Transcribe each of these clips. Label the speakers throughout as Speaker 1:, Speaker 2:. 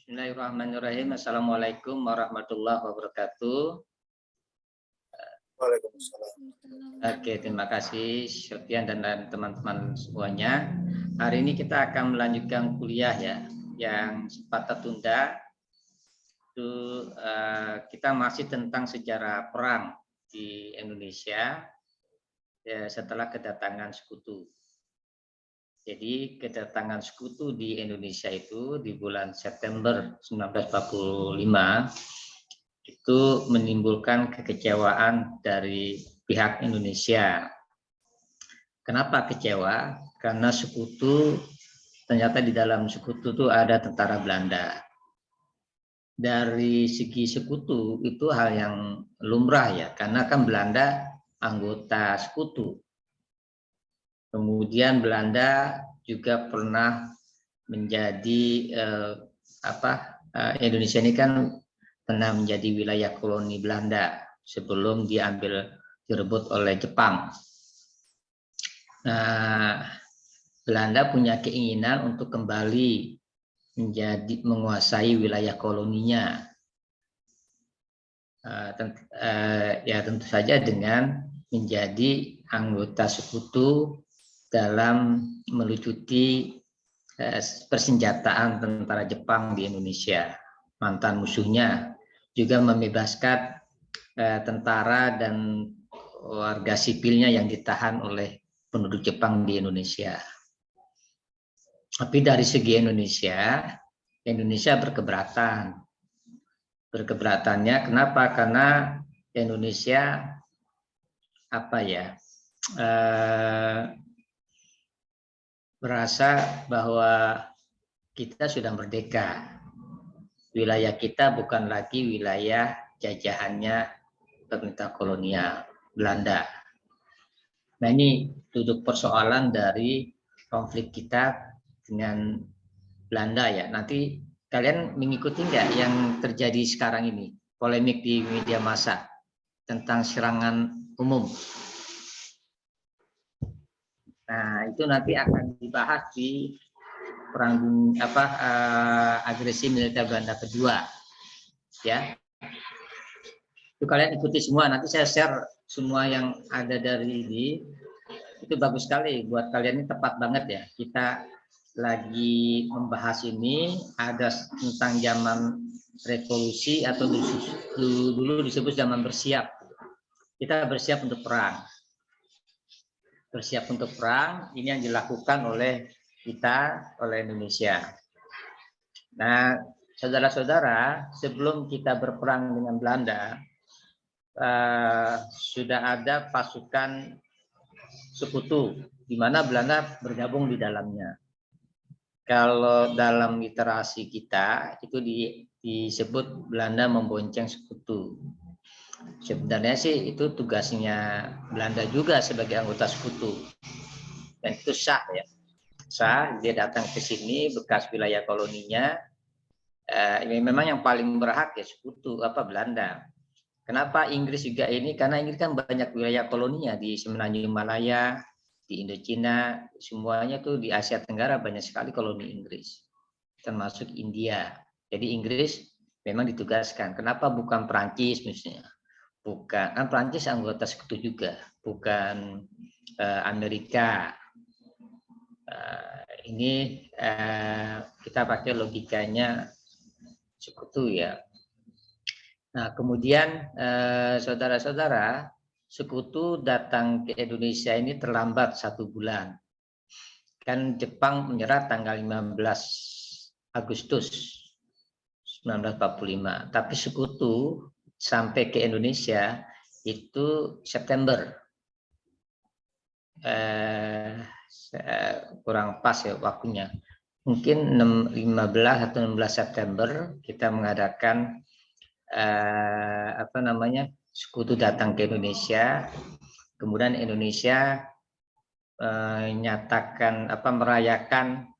Speaker 1: Bismillahirrahmanirrahim. Assalamualaikum warahmatullahi wabarakatuh.
Speaker 2: Waalaikumsalam.
Speaker 1: Oke, terima kasih Sofian dan teman-teman semuanya. Hari ini kita akan melanjutkan kuliah ya, yang sempat tertunda. Itu kita masih tentang sejarah perang di Indonesia ya, setelah kedatangan sekutu. Jadi kedatangan sekutu di Indonesia itu di bulan September 1945 itu menimbulkan kekecewaan dari pihak Indonesia. Kenapa kecewa? Karena sekutu, ternyata di dalam sekutu itu ada tentara Belanda. Dari segi sekutu itu hal yang lumrah ya, karena kan Belanda anggota sekutu. Kemudian Belanda juga pernah menjadi Indonesia ini kan pernah menjadi wilayah koloni Belanda sebelum direbut oleh Jepang. Nah, Belanda punya keinginan untuk kembali menguasai wilayah koloninya. Tentu saja dengan menjadi anggota sekutu dalam melucuti persenjataan tentara Jepang di Indonesia, mantan musuhnya, juga membebaskan tentara dan warga sipilnya yang ditahan oleh penduduk Jepang di Indonesia. Tapi dari segi Indonesia berkeberatan. Berkeberatannya kenapa? Karena Indonesia merasa bahwa kita sudah merdeka. Wilayah kita bukan lagi wilayah jajahannya pemerintah kolonial Belanda. Nah, ini duduk persoalan dari konflik kita dengan Belanda ya. Nanti kalian mengikuti nggak yang terjadi sekarang ini, polemik di media massa tentang serangan umum. Nah, itu nanti akan dibahas di perang agresi militer Belanda kedua. Ya. Itu kalian ikuti semua, nanti saya share semua yang ada dari ini. Itu bagus sekali buat kalian, ini tepat banget ya. Kita lagi membahas ini ada tentang zaman revolusi atau dulu disebut zaman bersiap. Kita bersiap untuk perang. Bersiap untuk perang, ini yang dilakukan oleh kita, oleh Indonesia. Nah, saudara-saudara, sebelum kita berperang dengan Belanda, sudah ada pasukan sekutu, di mana Belanda bergabung di dalamnya. Kalau dalam literasi kita, itu disebut Belanda membonceng sekutu. Sebenarnya sih itu tugasnya Belanda juga sebagai anggota sekutu, dan itu sah ya, sah. Dia datang ke sini bekas wilayah koloninya. Memang yang paling berhak ya sekutu Belanda. Kenapa Inggris juga ini? Karena Inggris kan banyak wilayah koloninya di Semenanjung Malaya, di Indochina, semuanya tuh di Asia Tenggara banyak sekali koloni Inggris, termasuk India. Jadi Inggris memang ditugaskan. Kenapa bukan Perancis misalnya? Bukan, kan Prancis anggota sekutu juga, bukan Amerika. Ini kita pakai logikanya sekutu ya. Nah, kemudian saudara-saudara, sekutu datang ke Indonesia ini terlambat 1 bulan. Kan Jepang menyerah tanggal 15 Agustus 1945, tapi sekutu sampai ke Indonesia itu September. Kurang pas ya waktunya. Mungkin 15 atau 16 September kita mengadakan sekutu datang ke Indonesia. Kemudian Indonesia merayakan,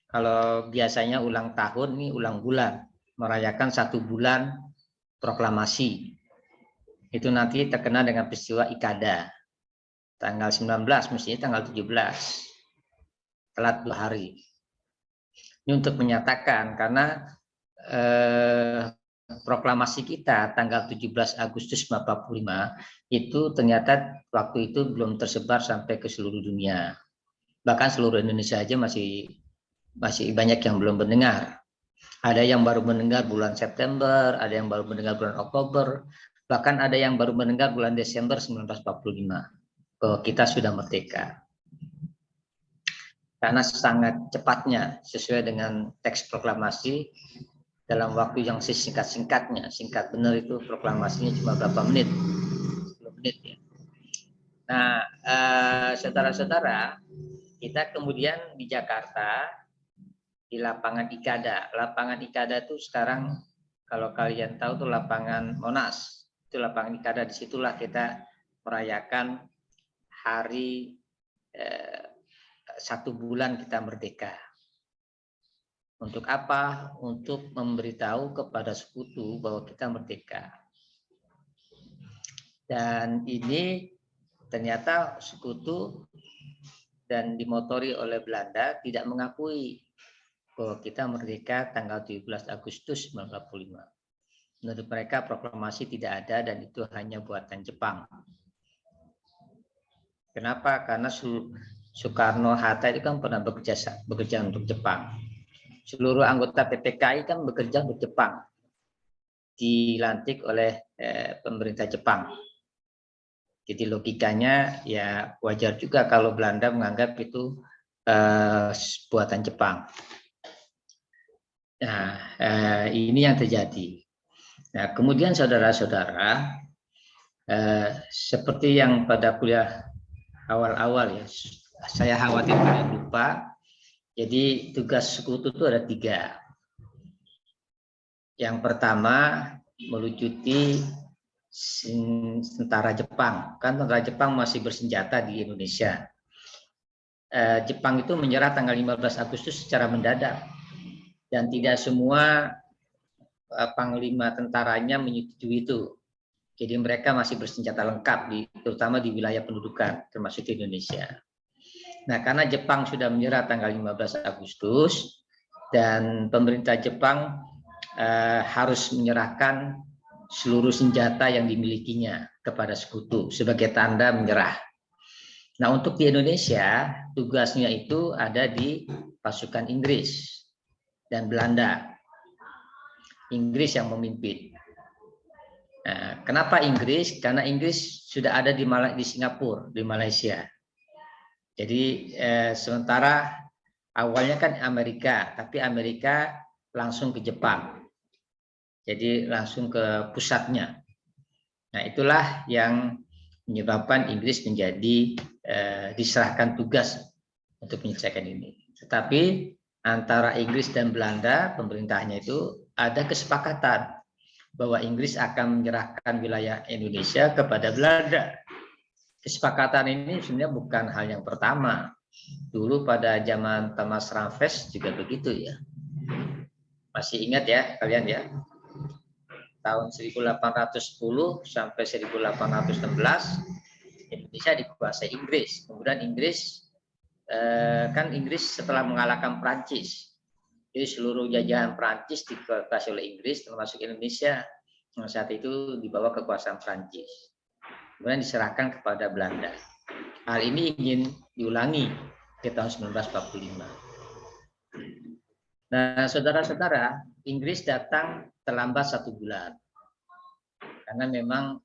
Speaker 1: kalau biasanya ulang tahun, ini ulang bulan, merayakan 1 bulan proklamasi. Itu nanti terkenal dengan peristiwa Ikada. Tanggal 19, mestinya tanggal 17. Telat 2 hari. Ini untuk menyatakan, karena proklamasi kita tanggal 17 Agustus 1945 itu ternyata waktu itu belum tersebar sampai ke seluruh dunia. Bahkan seluruh Indonesia aja masih banyak yang belum mendengar. Ada yang baru mendengar bulan September, ada yang baru mendengar bulan Oktober, bahkan ada yang baru mendengar bulan Desember 1945 bahwa kita sudah merdeka. Karena sangat cepatnya sesuai dengan teks proklamasi dalam waktu yang sesingkat-singkatnya. Singkat benar itu proklamasinya cuma berapa menit? 10 menit ya. Nah, saudara-saudara, kita kemudian di Jakarta di lapangan Ikada. Lapangan Ikada itu sekarang kalau kalian tahu tuh lapangan Monas. Itu lapangan Ikada, disitulah kita merayakan hari 1 bulan kita merdeka. Untuk apa? Untuk memberitahu kepada sekutu bahwa kita merdeka. Dan ini ternyata sekutu dan dimotori oleh Belanda tidak mengakui bahwa kita merdeka tanggal 17 Agustus 1945. Menurut mereka proklamasi tidak ada dan itu hanya buatan Jepang. Kenapa? Karena Soekarno-Hatta itu kan pernah bekerja untuk Jepang. Seluruh anggota PPKI kan bekerja untuk Jepang. Dilantik oleh pemerintah Jepang. Jadi logikanya ya wajar juga kalau Belanda menganggap itu buatan Jepang. Nah, ini yang terjadi. Nah, kemudian saudara-saudara, seperti yang pada kuliah awal-awal ya, saya khawatir kalian lupa. Jadi tugas sekutu itu ada 3. Yang pertama, melucuti tentara Jepang. Kan tentara Jepang masih bersenjata di Indonesia. Jepang itu menyerah tanggal 15 Agustus secara mendadak. Dan tidak semua panglima tentaranya menyetujui itu. Jadi mereka masih bersenjata lengkap, terutama di wilayah pendudukan, termasuk di Indonesia. Nah, karena Jepang sudah menyerah tanggal 15 Agustus, dan pemerintah Jepang harus menyerahkan seluruh senjata yang dimilikinya kepada sekutu sebagai tanda menyerah. Nah, untuk di Indonesia, tugasnya itu ada di pasukan Inggris dan Belanda. Inggris yang memimpin. Nah, kenapa Inggris? Karena Inggris sudah ada di Singapura, di Malaysia. Jadi sementara awalnya kan Amerika, tapi Amerika langsung ke Jepang. Jadi langsung ke pusatnya. Nah, itulah yang menyebabkan Inggris menjadi diserahkan tugas untuk menyelesaikan ini. Tetapi antara Inggris dan Belanda, pemerintahnya itu ada kesepakatan bahwa Inggris akan menyerahkan wilayah Indonesia kepada Belanda. Kesepakatan ini sebenarnya bukan hal yang pertama. Dulu pada zaman Thomas Ramves juga begitu ya. Masih ingat ya kalian ya? Tahun 1810 sampai 1816 Indonesia dikuasai Inggris. Kemudian Inggris setelah mengalahkan Prancis. Jadi seluruh jajahan Prancis dikuasai oleh Inggris termasuk Indonesia yang saat itu di bawah kekuasaan Prancis. Kemudian diserahkan kepada Belanda. Hal ini ingin diulangi di tahun 1945. Nah, saudara-saudara, Inggris datang terlambat 1 bulan. Karena memang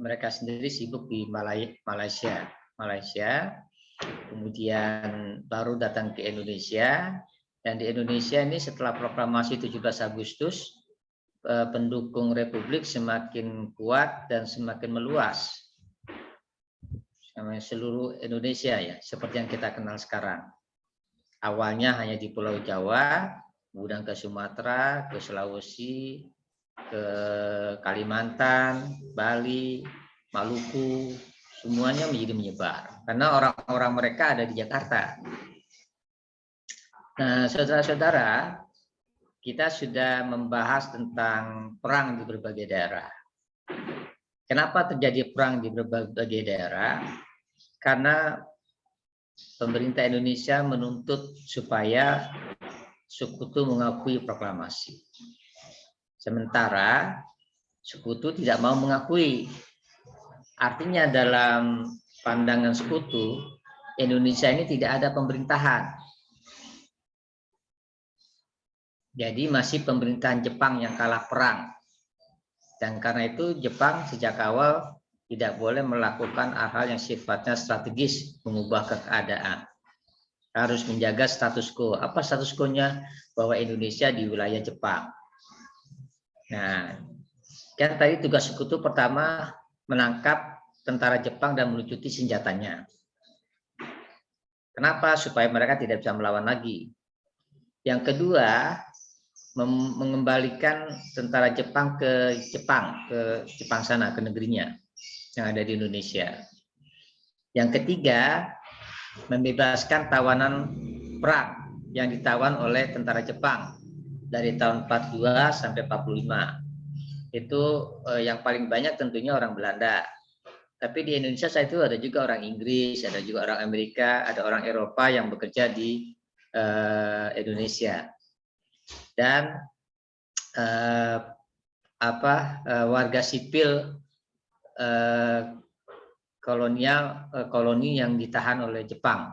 Speaker 1: mereka sendiri sibuk di Malaysia. Kemudian baru datang ke Indonesia. Dan di Indonesia ini setelah proklamasi 17 Agustus, pendukung Republik semakin kuat dan semakin meluas. Seluruh Indonesia ya, seperti yang kita kenal sekarang. Awalnya hanya di Pulau Jawa, kemudian ke Sumatera, ke Sulawesi, ke Kalimantan, Bali, Maluku, semuanya menjadi menyebar. Karena orang-orang mereka ada di Jakarta. Nah, saudara-saudara, kita sudah membahas tentang perang di berbagai daerah. Kenapa terjadi perang di berbagai daerah? Karena pemerintah Indonesia menuntut supaya Sekutu mengakui proklamasi. Sementara Sekutu tidak mau mengakui. Artinya dalam pandangan Sekutu, Indonesia ini tidak ada pemerintahan. Jadi masih pemerintahan Jepang yang kalah perang. Dan karena itu Jepang sejak awal tidak boleh melakukan hal-hal yang sifatnya strategis mengubah keadaan. Harus menjaga status quo. Apa status quo-nya? Bahwa Indonesia di wilayah Jepang. Nah, kan tadi tugas Sekutu pertama menangkap tentara Jepang dan melucuti senjatanya. Kenapa? Supaya mereka tidak bisa melawan lagi. Yang kedua, mengembalikan tentara Jepang ke Jepang sana, ke negerinya yang ada di Indonesia. Yang ketiga, membebaskan tawanan perang yang ditawan oleh tentara Jepang dari tahun 42 sampai 45. Itu yang paling banyak tentunya orang Belanda. Tapi di Indonesia saat itu ada juga orang Inggris, ada juga orang Amerika, ada orang Eropa yang bekerja di Indonesia. Dan warga sipil koloni yang ditahan oleh Jepang,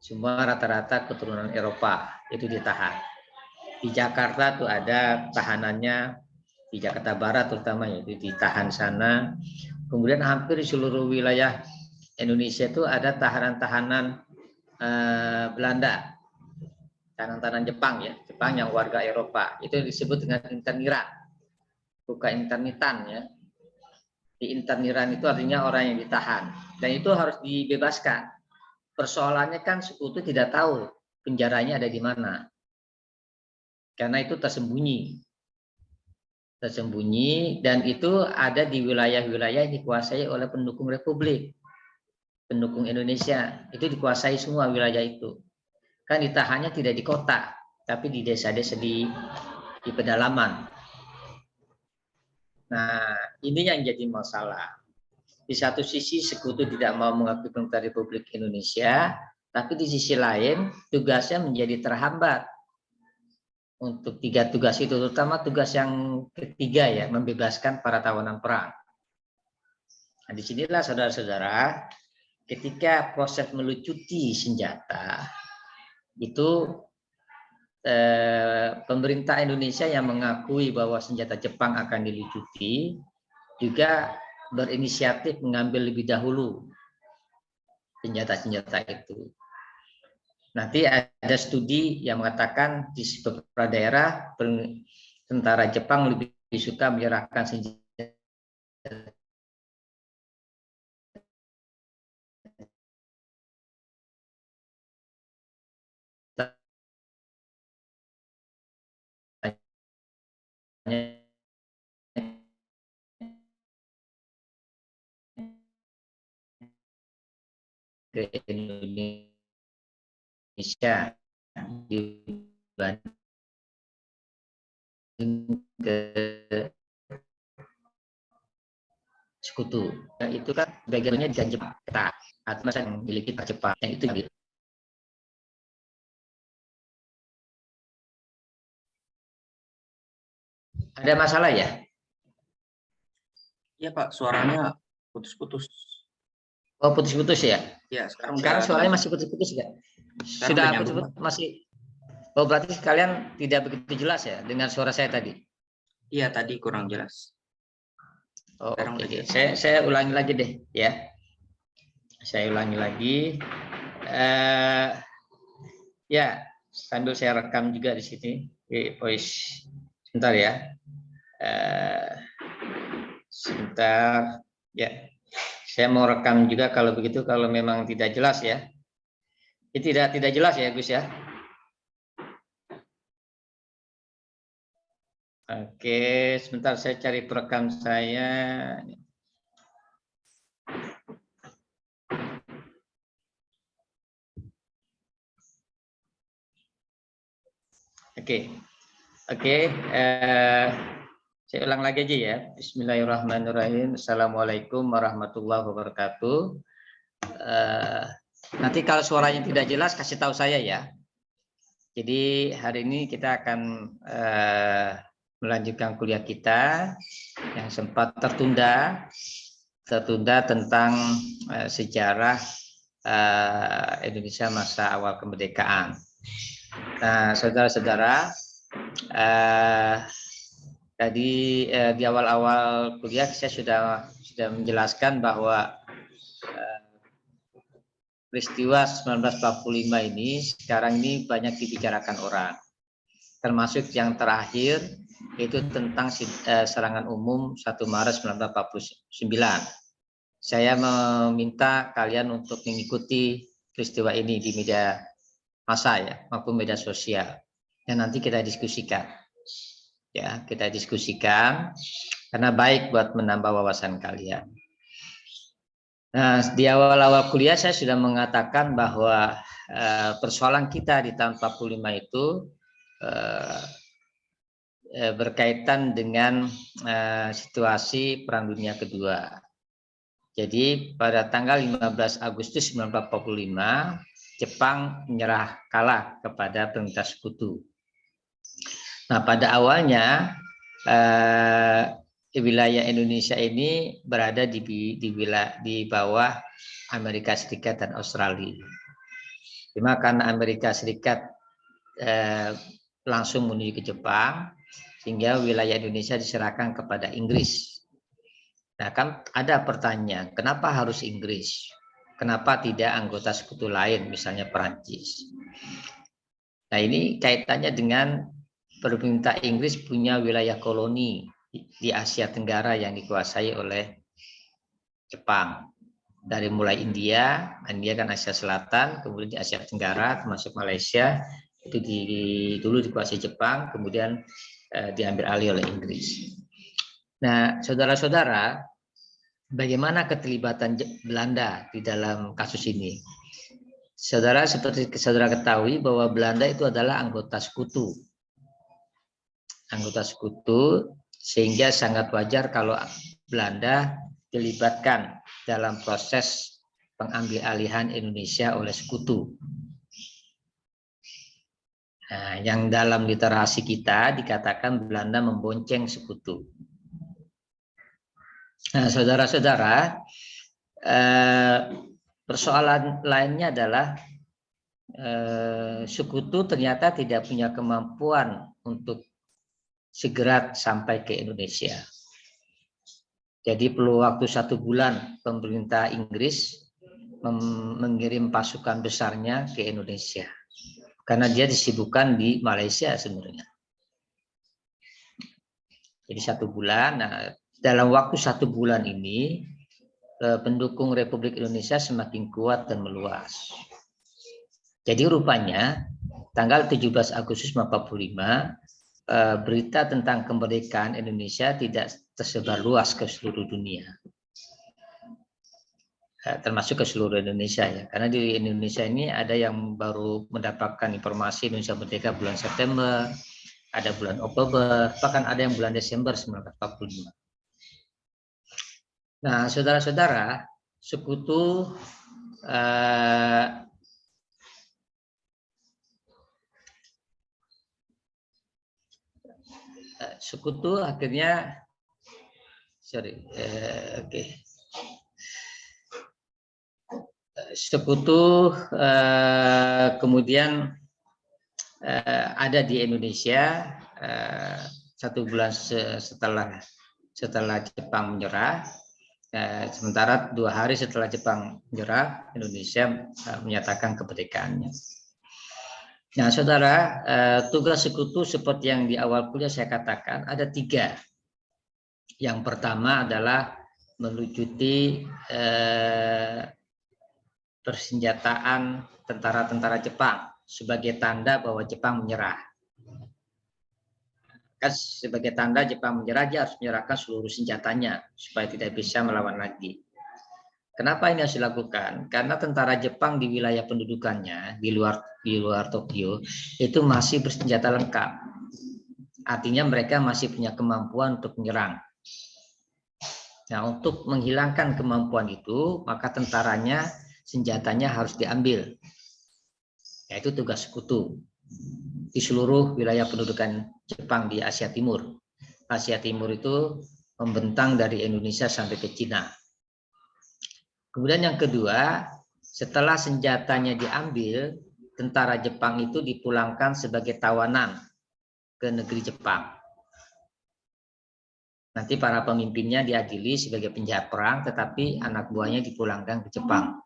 Speaker 1: semua rata-rata keturunan Eropa itu ditahan. Di Jakarta tuh ada tahanannya, di Jakarta Barat terutama yaitu ditahan sana. Kemudian hampir di seluruh wilayah Indonesia itu ada tahanan-tahanan Belanda. Tahanan-tahanan Jepang ya, Jepang yang warga Eropa, itu disebut dengan interniran, bukan internitan ya. Di interniran itu artinya orang yang ditahan, dan itu harus dibebaskan. Persoalannya kan Sekutu tidak tahu penjaranya ada di mana, karena itu tersembunyi, dan itu ada di wilayah-wilayah yang dikuasai oleh pendukung Republik, pendukung Indonesia, itu dikuasai semua wilayah itu. Kan ditahannya tidak di kota, tapi di desa-desa di pedalaman. Nah, ini yang jadi masalah. Di satu sisi Sekutu tidak mau mengakui pemerintah Republik Indonesia, tapi di sisi lain tugasnya menjadi terhambat untuk 3 tugas itu, terutama tugas yang ketiga ya, membebaskan para tawanan perang. Nah, disinilah saudara-saudara, ketika proses melucuti senjata itu pemerintah Indonesia yang mengakui bahwa senjata Jepang akan dilucuti juga berinisiatif mengambil lebih dahulu senjata-senjata itu. Nanti ada studi yang mengatakan di beberapa daerah tentara Jepang lebih suka menyerahkan senjata ke Indonesia dibanding ke Sekutu. Nah, itu kan bagiannya di Jepang atau yang memiliki Jepang yang itu gitu. Ada masalah ya?
Speaker 2: Iya Pak, suaranya putus-putus.
Speaker 1: Oh, putus-putus ya?
Speaker 2: Ya, sekarang
Speaker 1: suaranya masih putus-putus ya? Sudah putus-putus masih. Oh, berarti kalian tidak begitu jelas ya dengan suara saya tadi?
Speaker 2: Iya, tadi kurang jelas.
Speaker 1: Oh, oke. Saya ulangi lagi deh ya. Saya ulangi lagi. Ya, sambil saya rekam juga di sini. Voice. Sebentar ya. Sebentar. Ya. Saya mau rekam juga kalau begitu, kalau memang tidak jelas ya. Ini tidak jelas ya, Gus ya. Oke, sebentar saya cari perekam saya. Oke. Saya ulang lagi aja ya. Bismillahirrahmanirrahim. Assalamualaikum warahmatullahi wabarakatuh. Nanti kalau suaranya tidak jelas kasih tahu saya ya. Jadi hari ini kita akan melanjutkan kuliah kita yang sempat tertunda tentang sejarah Indonesia masa awal kemerdekaan. Nah, saudara-saudara, tadi di awal-awal kuliah saya sudah menjelaskan bahwa peristiwa 1945 ini sekarang ini banyak dibicarakan orang, termasuk yang terakhir itu tentang serangan umum 1 Maret 1949. Saya meminta kalian untuk mengikuti peristiwa ini di media massa ya, maupun media sosial, dan nanti kita diskusikan. Ya, kita diskusikan karena baik buat menambah wawasan kalian. Nah, di awal-awal kuliah saya sudah mengatakan bahwa persoalan kita di tahun 45 itu berkaitan dengan situasi Perang Dunia Kedua. Jadi pada tanggal 15 Agustus 1945, Jepang menyerah kalah kepada pemerintah Sekutu. Nah, pada awalnya wilayah Indonesia ini berada di bawah Amerika Serikat dan Australia. Cuma karena Amerika Serikat langsung menuju ke Jepang, sehingga wilayah Indonesia diserahkan kepada Inggris. Nah, kan ada pertanyaan, kenapa harus Inggris? Kenapa tidak anggota sekutu lain, misalnya Perancis? Nah, ini kaitannya dengan pemerintah Inggris punya wilayah koloni di Asia Tenggara yang dikuasai oleh Jepang. Dari mulai India kan Asia Selatan, kemudian di Asia Tenggara termasuk Malaysia, itu dulu dikuasai Jepang, kemudian diambil alih oleh Inggris. Nah, saudara-saudara, bagaimana keterlibatan Belanda di dalam kasus ini? Saudara, seperti saudara ketahui bahwa Belanda itu adalah anggota sekutu. Anggota sekutu, sehingga sangat wajar kalau Belanda dilibatkan dalam proses pengambil alihan Indonesia oleh sekutu. Nah, yang dalam literasi kita dikatakan Belanda membonceng sekutu. Nah, saudara-saudara, persoalan lainnya adalah sekutu ternyata tidak punya kemampuan untuk segera sampai ke Indonesia. Jadi perlu waktu 1 bulan pemerintah Inggris mengirim pasukan besarnya ke Indonesia. Karena dia disibukkan di Malaysia sebenarnya. Jadi 1 bulan. Nah, dalam waktu 1 bulan ini pendukung Republik Indonesia semakin kuat dan meluas. Jadi rupanya tanggal 17 Agustus 1945 berita tentang kemerdekaan Indonesia tidak tersebar luas ke seluruh dunia. Termasuk ke seluruh Indonesia ya, karena di Indonesia ini ada yang baru mendapatkan informasi Indonesia merdeka bulan September, ada bulan Oktober, bahkan ada yang bulan Desember 1945. Nah, saudara-saudara, sekutu akhirnya sekutu kemudian ada di Indonesia 1 bulan setelah Jepang menyerah, sementara 2 hari setelah Jepang menyerah, Indonesia menyatakan kemerdekaannya. Nah, saudara, tugas sekutu seperti yang di awal kuliah saya katakan ada 3. Yang pertama adalah melucuti persenjataan tentara-tentara Jepang sebagai tanda bahwa Jepang menyerah. Kan sebagai tanda Jepang menyerah, dia harus menyerahkan seluruh senjatanya supaya tidak bisa melawan lagi. Kenapa ini harus dilakukan? Karena tentara Jepang di wilayah pendudukannya di luar Tokyo itu masih bersenjata lengkap. Artinya mereka masih punya kemampuan untuk menyerang. Nah, untuk menghilangkan kemampuan itu, maka tentaranya senjatanya harus diambil. Yaitu tugas sekutu. di seluruh wilayah pendudukan Jepang di Asia Timur. Asia Timur itu membentang dari Indonesia sampai ke Cina. Kemudian yang kedua, setelah senjatanya diambil, tentara Jepang itu dipulangkan sebagai tawanan ke negeri Jepang. Nanti para pemimpinnya diadili sebagai penjahat perang, tetapi anak buahnya dipulangkan ke Jepang.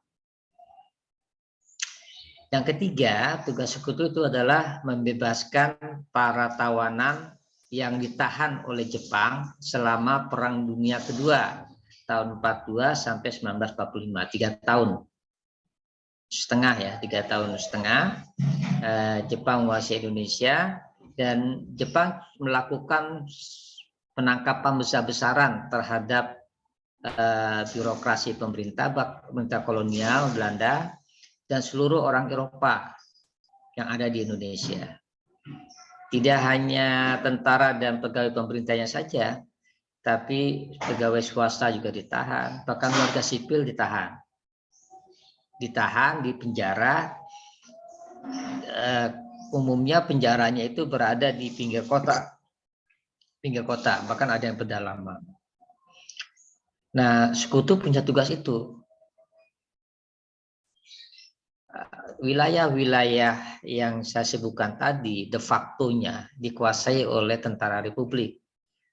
Speaker 1: Yang ketiga, tugas sekutu itu adalah membebaskan para tawanan yang ditahan oleh Jepang selama Perang Dunia Kedua tahun 42 sampai 1945, 3 tahun setengah ya, 3 tahun setengah. Jepang menguasai Indonesia dan Jepang melakukan penangkapan besar-besaran terhadap birokrasi pemerintah kolonial Belanda dan seluruh orang Eropa yang ada di Indonesia. Tidak hanya tentara dan pegawai pemerintahnya saja, tapi pegawai swasta juga ditahan, bahkan warga sipil ditahan. Ditahan di penjara, umumnya penjaranya itu berada di pinggir kota, bahkan ada yang pedalaman. Nah, sekutu punya tugas itu. Wilayah-wilayah yang saya sebutkan tadi de facto-nya dikuasai oleh tentara Republik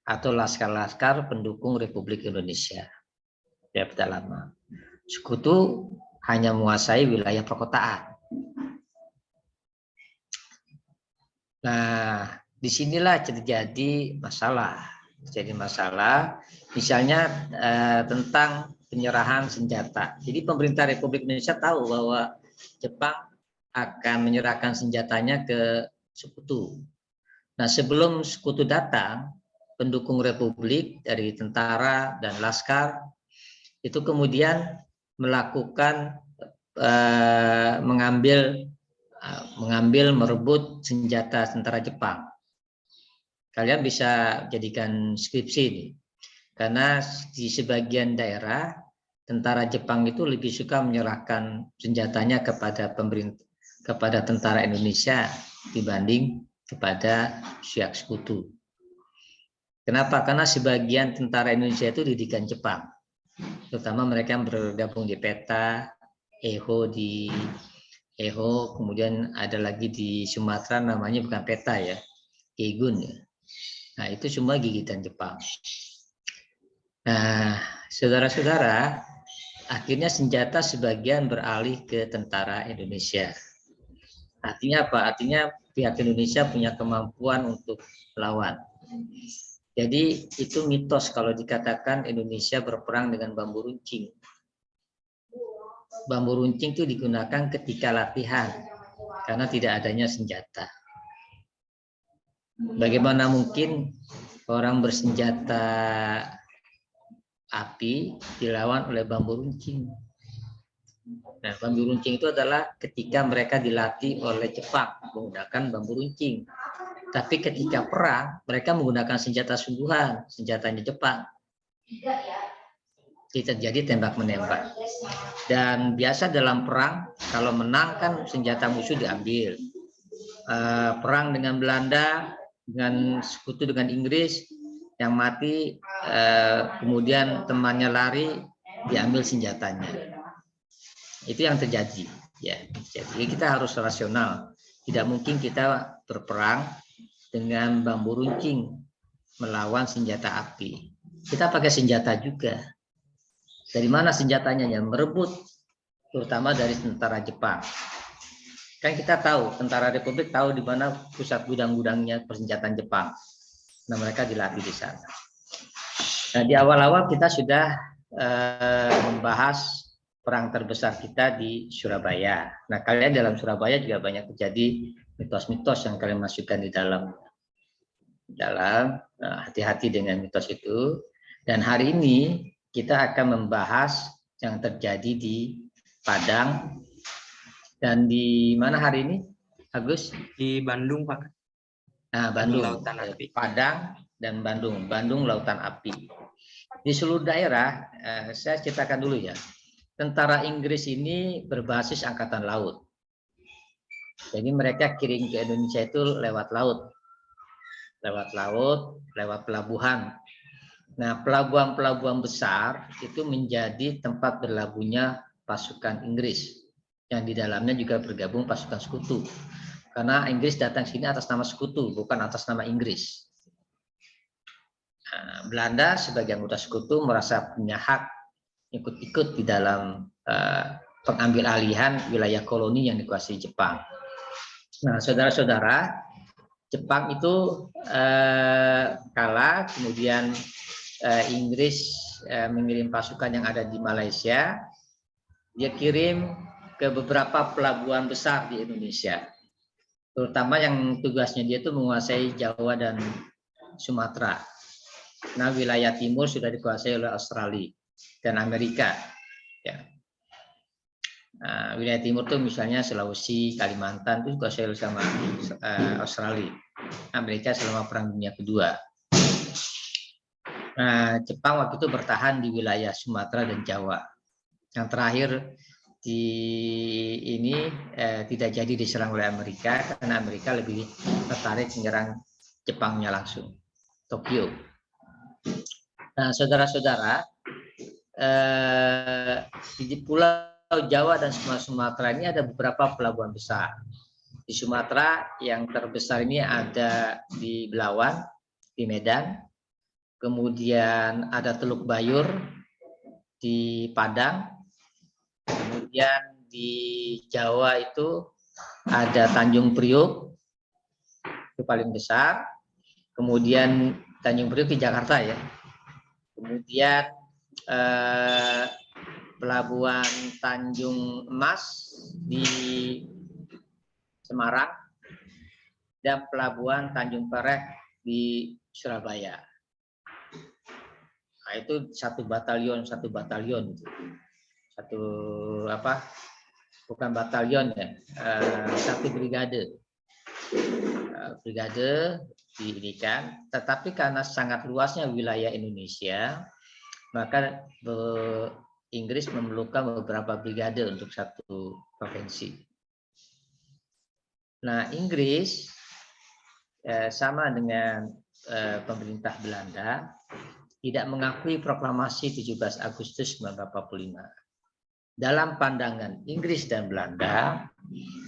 Speaker 1: atau laskar-laskar pendukung Republik Indonesia. Ya, pedalaman. Sekutu hanya menguasai wilayah perkotaan. Nah, disinilah terjadi masalah. Misalnya tentang penyerahan senjata. Jadi pemerintah Republik Indonesia tahu bahwa Jepang akan menyerahkan senjatanya ke sekutu. Nah, sebelum sekutu datang, pendukung Republik dari tentara dan laskar itu kemudian melakukan merebut senjata tentara Jepang. Kalian bisa jadikan skripsi ini, karena di sebagian daerah tentara Jepang itu lebih suka menyerahkan senjatanya kepada pemerintah, kepada tentara Indonesia dibanding kepada pihak sekutu. Kenapa? Karena sebagian tentara Indonesia itu didikan Jepang, terutama mereka yang bergabung di PETA, EHO, kemudian ada lagi di Sumatera namanya bukan PETA ya, Kegun ya. Nah, itu semua gigitan Jepang. Nah, saudara-saudara, akhirnya senjata sebagian beralih ke tentara Indonesia. Artinya apa? Artinya pihak Indonesia punya kemampuan untuk melawan. Jadi itu mitos kalau dikatakan Indonesia berperang dengan bambu runcing. Bambu runcing itu digunakan ketika latihan karena tidak adanya senjata. Bagaimana mungkin orang bersenjata api dilawan oleh bambu runcing? Nah, bambu runcing itu adalah ketika mereka dilatih oleh Jepang menggunakan bambu runcing. Tapi ketika perang, mereka menggunakan senjata sungguhan, senjatanya Jepang. Terjadi tembak-menembak. Dan biasa dalam perang, kalau menang kan senjata musuh diambil. Perang dengan Belanda, dengan sekutu dengan Inggris, yang mati kemudian temannya lari, diambil senjatanya. Itu yang terjadi ya. Jadi kita harus rasional. Tidak mungkin kita berperang dengan bambu runcing melawan senjata api. Kita pakai senjata juga. Dari mana senjatanya? Yang merebut, terutama dari tentara Jepang. Kan kita tahu, tentara Republik tahu di mana pusat gudang-gudangnya persenjataan Jepang. Nah, mereka dilatih di sana. Nah, di awal-awal kita sudah membahas perang terbesar kita di Surabaya. Nah, kalian dalam Surabaya juga banyak terjadi mitos-mitos yang kalian masukkan di dalam hati-hati dengan mitos itu. Dan hari ini kita akan membahas yang terjadi di Padang dan di mana hari ini, Agus?
Speaker 2: Di Bandung, Pak.
Speaker 1: Nah, Bandung,
Speaker 2: Lautan Api.
Speaker 1: Padang dan Bandung, Lautan Api. Di seluruh daerah, saya ceritakan dulu ya. Tentara Inggris ini berbasis angkatan laut. Jadi mereka kirim ke Indonesia itu lewat laut, lewat pelabuhan. Nah, pelabuhan-pelabuhan besar itu menjadi tempat berlabuhnya pasukan Inggris, yang di dalamnya juga bergabung pasukan sekutu. Karena Inggris datang sini atas nama sekutu, bukan atas nama Inggris. Nah, Belanda sebagai anggota sekutu merasa punya hak ikut-ikut di dalam pengambil alihan wilayah koloni yang dikuasai Jepang. Nah, saudara-saudara, Jepang itu kalah, kemudian Inggris mengirim pasukan yang ada di Malaysia, dia kirim ke beberapa pelabuhan besar di Indonesia, terutama yang tugasnya dia itu menguasai Jawa dan Sumatera. Nah, wilayah timur sudah dikuasai oleh Australia dan Amerika. Ya. Nah, wilayah timur itu misalnya Sulawesi, Kalimantan itu dikuasai sama Australia, Amerika selama Perang Dunia Kedua. Nah, Jepang waktu itu bertahan di wilayah Sumatera dan Jawa. Yang terakhir tidak jadi diserang oleh Amerika karena Amerika lebih tertarik menyerang Jepangnya langsung, Tokyo. Nah, saudara-saudara, di Pulau Jawa dan Sumatera ini ada beberapa pelabuhan besar. Di Sumatera yang terbesar ini ada di Belawan, di Medan, kemudian ada Teluk Bayur di Padang, kemudian di Jawa itu ada Tanjung Priok, itu paling besar, kemudian Tanjung Priok di Jakarta ya, kemudian Pelabuhan Tanjung Emas di Semarang, dan Pelabuhan Tanjung Perak di Surabaya. Nah, itu satu batalion itu. Bukan batalion ya, satu brigade diirikan. Tetapi karena sangat luasnya wilayah Indonesia, maka Inggris memerlukan beberapa brigade untuk satu provinsi. Nah, Inggris sama dengan pemerintah Belanda tidak mengakui proklamasi 17 Agustus 1945. Dalam pandangan Inggris dan Belanda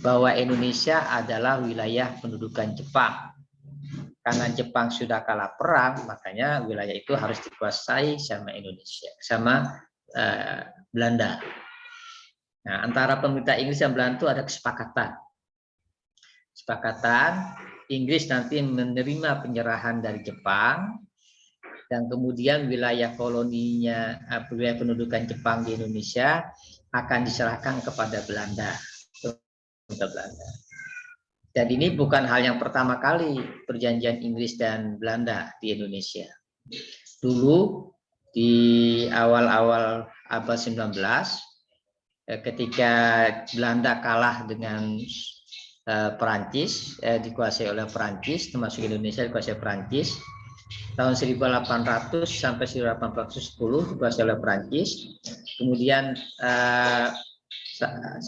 Speaker 1: bahwa Indonesia adalah wilayah pendudukan Jepang. Karena Jepang sudah kalah perang, makanya wilayah itu harus dikuasai sama Indonesia, sama Belanda. Nah, antara pemerintah Inggris dan Belanda itu ada kesepakatan. Inggris nanti menerima penyerahan dari Jepang, dan kemudian wilayah koloninya, wilayah pendudukan Jepang di Indonesia akan diserahkan kepada Belanda. Dan ini bukan hal yang pertama kali perjanjian Inggris dan Belanda di Indonesia. Dulu di awal-awal abad 19, ketika Belanda kalah dengan Perancis, dikuasai oleh Perancis, termasuk Indonesia dikuasai Perancis. Tahun 1800 sampai 1810 dikuasai oleh Perancis. Kemudian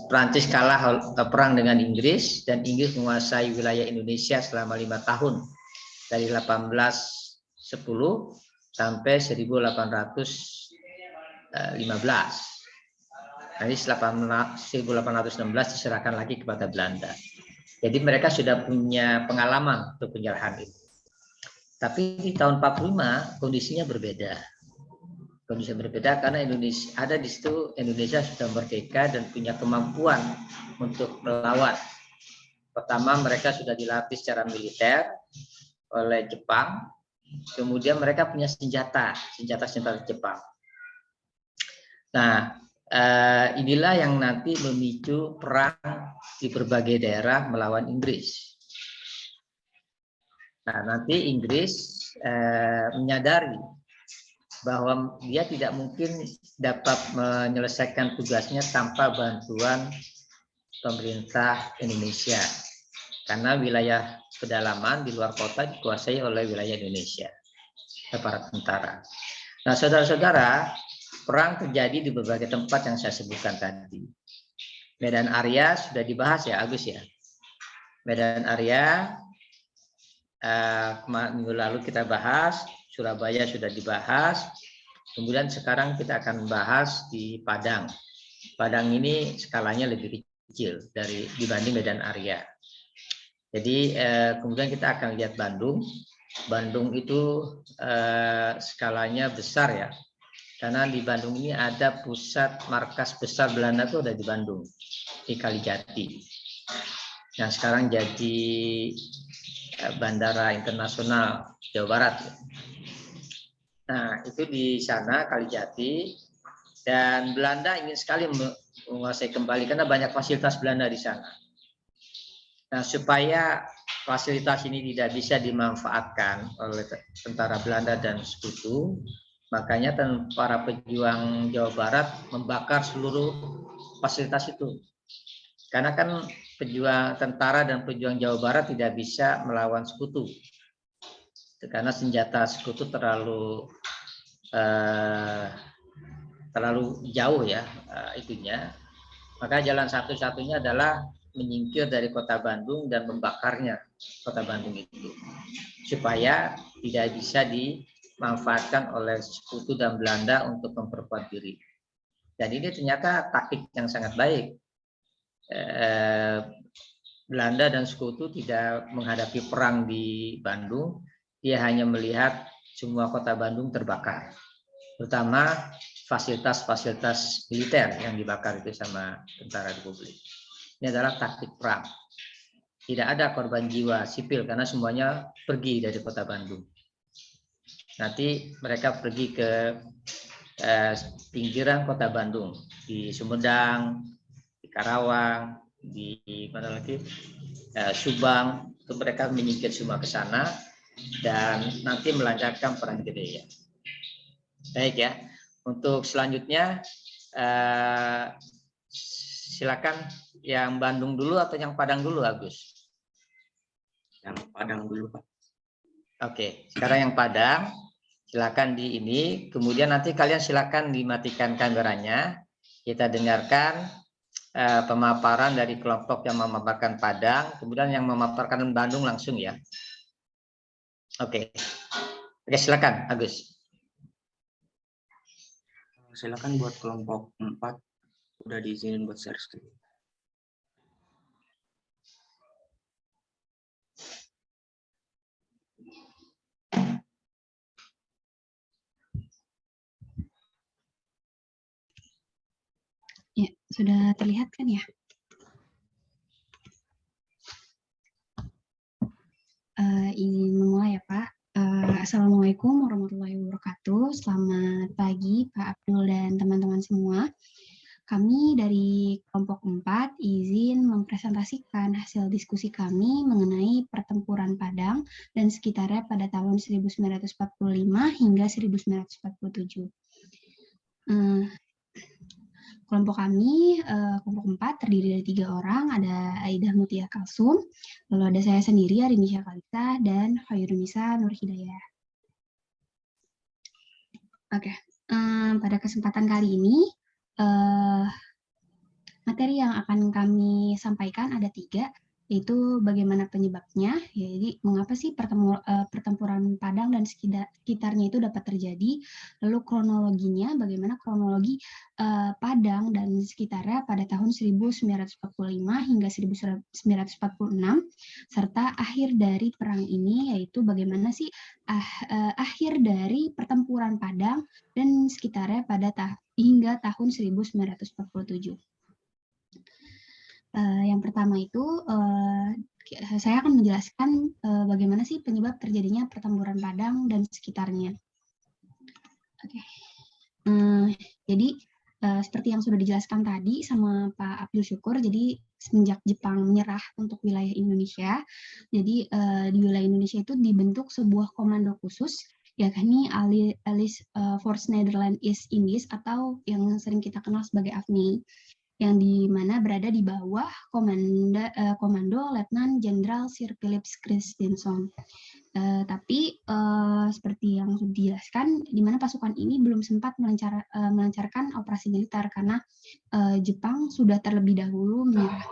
Speaker 1: Perancis kalah perang dengan Inggris, dan Inggris menguasai wilayah Indonesia selama 5 tahun, dari 1810 sampai 1815. Nanti 1816 diserahkan lagi kepada Belanda. Jadi mereka sudah punya pengalaman untuk penyerahan itu. Tapi di tahun 45 kondisinya berbeda. Kondisinya berbeda karena Indonesia ada di situ, Indonesia sudah merdeka dan punya kemampuan untuk melawan. Pertama, mereka sudah dilatih secara militer oleh Jepang. Kemudian mereka punya senjata Jepang. Nah, inilah yang nanti memicu perang di berbagai daerah melawan Inggris. Nah, nanti Inggris menyadari bahwa dia tidak mungkin dapat menyelesaikan tugasnya tanpa bantuan pemerintah Indonesia, karena wilayah pedalaman di luar kota dikuasai oleh wilayah Indonesia, para tentara. Nah, saudara-saudara, perang terjadi di berbagai tempat yang saya sebutkan tadi. Medan Area sudah dibahas ya, Agus ya. Medan area minggu lalu kita bahas, Surabaya sudah dibahas, kemudian sekarang kita akan bahas di Padang. Padang ini skalanya lebih kecil dibanding Medan area. Jadi kemudian kita akan lihat Bandung. Bandung itu skalanya besar ya, karena di Bandung ini ada pusat markas besar Belanda itu ada di Bandung, di Kalijati. Yang sekarang jadi Bandara Internasional Jawa Barat. Nah, itu di sana Kalijati, dan Belanda ingin sekali menguasai kembali karena banyak fasilitas Belanda di sana. Nah, supaya fasilitas ini tidak bisa dimanfaatkan oleh tentara Belanda dan sekutu, makanya para pejuang Jawa Barat membakar seluruh fasilitas itu. Karena kan pejuang tentara dan pejuang Jawa Barat tidak bisa melawan sekutu. Karena senjata sekutu terlalu jauh ya itunya. Maka jalan satu-satunya adalah menyingkir dari kota Bandung dan membakarnya kota Bandung itu, supaya tidak bisa dimanfaatkan oleh sekutu dan Belanda untuk memperkuat diri. Dan ini ternyata taktik yang sangat baik. Belanda dan sekutu tidak menghadapi perang di Bandung, dia hanya melihat semua kota Bandung terbakar, terutama fasilitas-fasilitas militer yang dibakar itu sama tentara Republik. Ini adalah taktik perang. Tidak ada korban jiwa sipil karena semuanya pergi dari kota Bandung. Nanti mereka pergi ke pinggiran kota Bandung, di Sumedang, di Karawang, di mana lagi, Subang. Itu mereka menyingkir semua ke sana dan nanti melancarkan perang gede ya. Baik ya. Untuk selanjutnya silakan yang Bandung dulu atau yang Padang dulu, Agus?
Speaker 2: Yang Padang dulu, Pak.
Speaker 1: Oke, sekarang yang Padang. Silakan di ini. Kemudian nanti kalian silakan dimatikan kameranya. Kita dengarkan pemaparan dari kelompok yang memaparkan Padang. Kemudian yang memaparkan Bandung langsung ya. Oke, silakan, Agus.
Speaker 2: Silakan buat kelompok 4. Udah diizinin buat share screen.
Speaker 3: Ya, sudah terlihat kan ya? Izin memulai ya Pak. Assalamualaikum warahmatullahi wabarakatuh. Selamat pagi Pak Abdul dan teman-teman semua. Kami dari kelompok 4 izin mempresentasikan hasil diskusi kami mengenai pertempuran Padang dan sekitarnya pada tahun 1945 hingga 1947. Kelompok kami, kelompok 4 terdiri dari 3 orang, ada Aidah Mutia Kalsum, lalu ada saya sendiri, Arinisha Kalita, dan Khairunisa Nur Hidayah. Oke, pada kesempatan kali ini, materi yang akan kami sampaikan ada 3, yaitu bagaimana penyebabnya, jadi mengapa sih pertempuran Padang dan sekitarnya itu dapat terjadi, lalu kronologinya, bagaimana kronologi Padang dan sekitarnya pada tahun 1945 hingga 1946, serta akhir dari perang ini, yaitu bagaimana sih akhir dari pertempuran Padang dan sekitarnya hingga tahun 1947. Yang pertama itu, saya akan menjelaskan bagaimana sih penyebab terjadinya pertempuran Padang dan sekitarnya. Oke. Jadi, seperti yang sudah dijelaskan tadi sama Pak Abdul Syukur, jadi semenjak Jepang menyerah untuk wilayah Indonesia, jadi di wilayah Indonesia itu dibentuk sebuah komando khusus, yakni Alice Force Netherlands East Indies, atau yang sering kita kenal sebagai AFNI, yang di mana berada di bawah komando Letnan Jenderal Sir Philip Christensen. Tapi seperti yang sudah dijelaskan, di mana pasukan ini belum sempat melancarkan operasi militer karena Jepang sudah terlebih dahulu menyerah.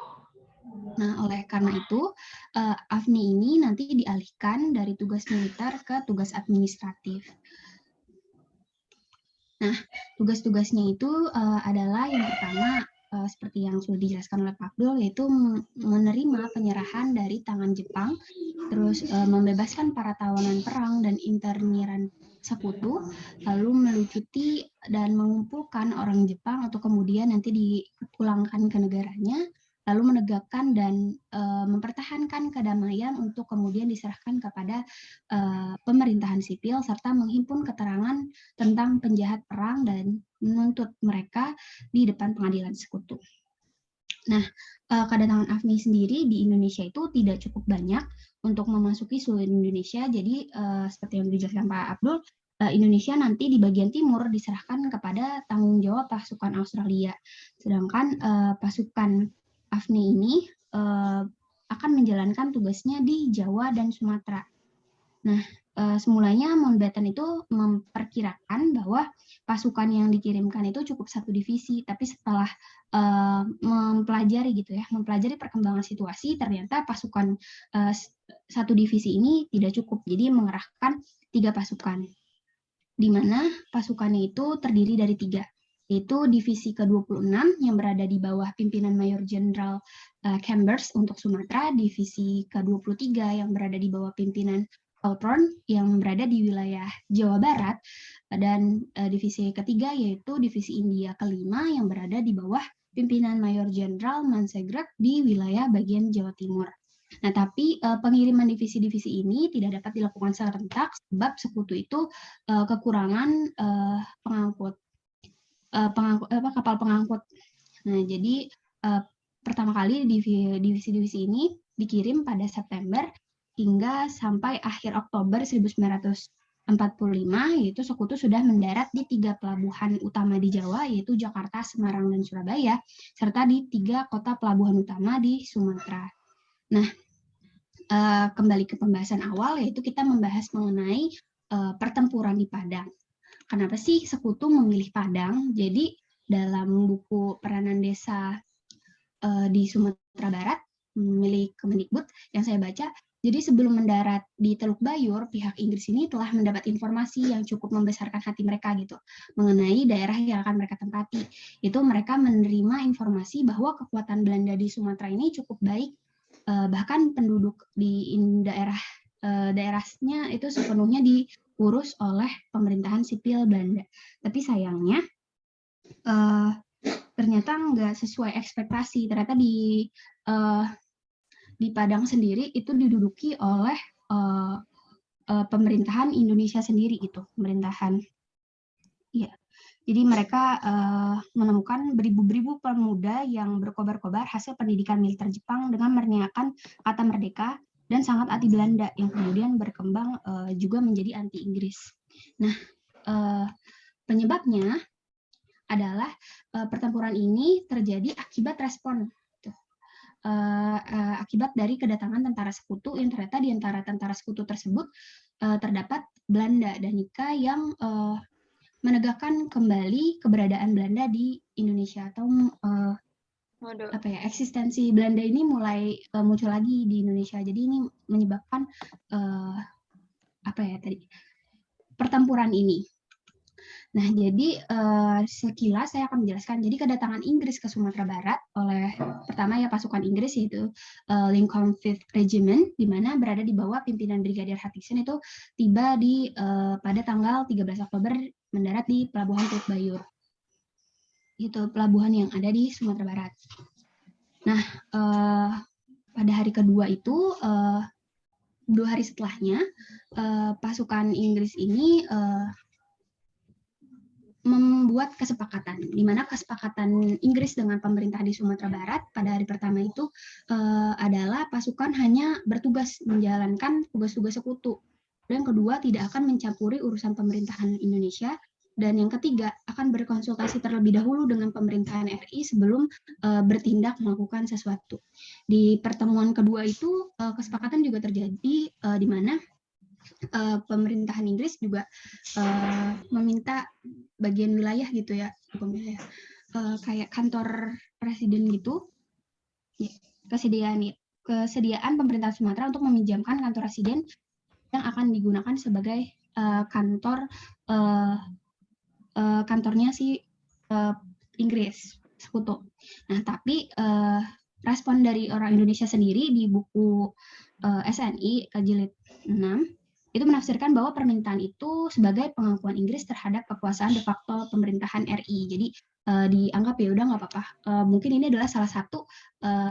Speaker 3: Nah, oleh karena itu, AFNI ini nanti dialihkan dari tugas militer ke tugas administratif. Nah, tugas-tugasnya itu adalah yang pertama, seperti yang sudah dijelaskan oleh Pak Abdul, yaitu menerima penyerahan dari tangan Jepang, terus membebaskan para tawanan perang dan interniran sekutu, lalu melucuti dan mengumpulkan orang Jepang atau kemudian nanti dipulangkan ke negaranya, lalu menegakkan dan mempertahankan kedamaian untuk kemudian diserahkan kepada pemerintahan sipil serta menghimpun keterangan tentang penjahat perang dan menuntut mereka di depan pengadilan sekutu. Nah, kedatangan AFNI sendiri di Indonesia itu tidak cukup banyak untuk memasuki seluruh Indonesia. Jadi, seperti yang dijelaskan Pak Abdul, Indonesia nanti di bagian timur diserahkan kepada tanggung jawab pasukan Australia. Sedangkan pasukan AFNI ini akan menjalankan tugasnya di Jawa dan Sumatera. Nah, semulanya Mountbatten itu memperkirakan bahwa pasukan yang dikirimkan itu cukup 1 divisi, tapi setelah mempelajari gitu ya, mempelajari perkembangan situasi, ternyata pasukan 1 divisi ini tidak cukup, jadi mengerahkan 3 pasukan, di mana pasukannya itu terdiri dari 3, yaitu divisi ke-26 yang berada di bawah pimpinan Mayor Jenderal Chambers untuk Sumatera, divisi ke-23 yang berada di bawah pimpinan Hawthorne yang berada di wilayah Jawa Barat, dan divisi ketiga yaitu divisi India ke-5 yang berada di bawah pimpinan Mayor Jenderal Mansegrek di wilayah bagian Jawa Timur. Nah, tapi pengiriman divisi-divisi ini tidak dapat dilakukan serentak sebab sekutu itu kekurangan kapal pengangkut. Nah, jadi pertama kali divisi-divisi ini dikirim pada September hingga sampai akhir Oktober 1945, yaitu sekutu sudah mendarat di 3 pelabuhan utama di Jawa, yaitu Jakarta, Semarang, dan Surabaya, serta di 3 kota pelabuhan utama di Sumatera. Nah, kembali ke pembahasan awal, yaitu kita membahas mengenai pertempuran di Padang. Kenapa sih sekutu memilih Padang? Jadi dalam buku Peranan Desa di Sumatera Barat milik Kemendikbud yang saya baca, jadi sebelum mendarat di Teluk Bayur, pihak Inggris ini telah mendapat informasi yang cukup membesarkan hati mereka gitu mengenai daerah yang akan mereka tempati. Itu mereka menerima informasi bahwa kekuatan Belanda di Sumatera ini cukup baik, bahkan penduduk di daerahnya itu sepenuhnya diurus oleh pemerintahan sipil Belanda. Tapi sayangnya ternyata nggak sesuai ekspektasi. Ternyata di Padang sendiri itu diduduki oleh pemerintahan Indonesia sendiri gitu, pemerintahan. Iya. Jadi mereka menemukan beribu-ribu pemuda yang berkobar-kobar hasil pendidikan militer Jepang dengan meneriakan kata merdeka dan sangat anti Belanda yang kemudian berkembang juga menjadi anti Inggris. Nah, penyebabnya adalah pertempuran ini terjadi akibat respon akibat dari kedatangan tentara sekutu yang ternyata di antara tentara sekutu tersebut terdapat Belanda dan Nika yang menegakkan kembali keberadaan Belanda di Indonesia atau eksistensi Belanda ini mulai muncul lagi di Indonesia. Jadi ini menyebabkan pertempuran ini. Nah, jadi sekilas saya akan menjelaskan. Jadi kedatangan Inggris ke Sumatera Barat oleh pertama ya pasukan Inggris yaitu Lincoln Fifth Regiment, di mana berada di bawah pimpinan Brigadier Hutchinson itu tiba pada tanggal 13 Oktober mendarat di Pelabuhan Teluk Bayur. Itu pelabuhan yang ada di Sumatera Barat. Nah, pada hari kedua itu 2 hari setelahnya pasukan Inggris ini membuat kesepakatan, di mana kesepakatan Inggris dengan pemerintah di Sumatera Barat pada hari pertama itu adalah pasukan hanya bertugas menjalankan tugas-tugas sekutu. Dan kedua, tidak akan mencampuri urusan pemerintahan Indonesia. Dan yang ketiga, akan berkonsultasi terlebih dahulu dengan pemerintahan RI sebelum bertindak melakukan sesuatu. Di pertemuan kedua itu, kesepakatan juga terjadi di mana pemerintahan Inggris juga meminta bagian wilayah gitu ya, kayak kantor presiden gitu, kesediaan pemerintah Sumatera untuk meminjamkan kantor residen yang akan digunakan sebagai kantornya si Inggris sekutu. Nah, tapi respon dari orang Indonesia sendiri di buku SNI jilid 6 itu menafsirkan bahwa permintaan itu sebagai pengakuan Inggris terhadap kekuasaan de facto pemerintahan RI. Jadi dianggap ya udah nggak apa-apa. Mungkin ini adalah salah satu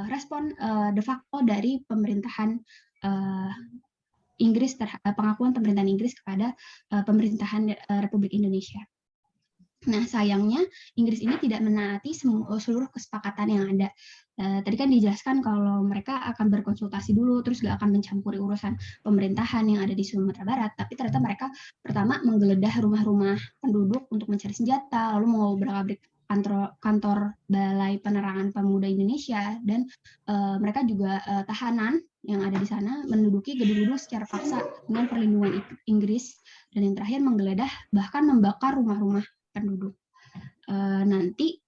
Speaker 3: respon de facto dari pemerintahan Inggris, pengakuan pemerintahan Inggris kepada pemerintahan Republik Indonesia. Nah, sayangnya Inggris ini tidak menaati seluruh kesepakatan yang ada. Tadi kan dijelaskan kalau mereka akan berkonsultasi dulu, terus gak akan mencampuri urusan pemerintahan yang ada di Sumatera Barat. Tapi ternyata mereka pertama menggeledah rumah-rumah penduduk untuk mencari senjata, lalu mengobrak-abrik kantor Balai Penerangan Pemuda Indonesia, dan mereka juga tahanan yang ada di sana menduduki gedung-gedung secara paksa dengan perlindungan Inggris, dan yang terakhir menggeledah bahkan membakar rumah-rumah penduduk. Nanti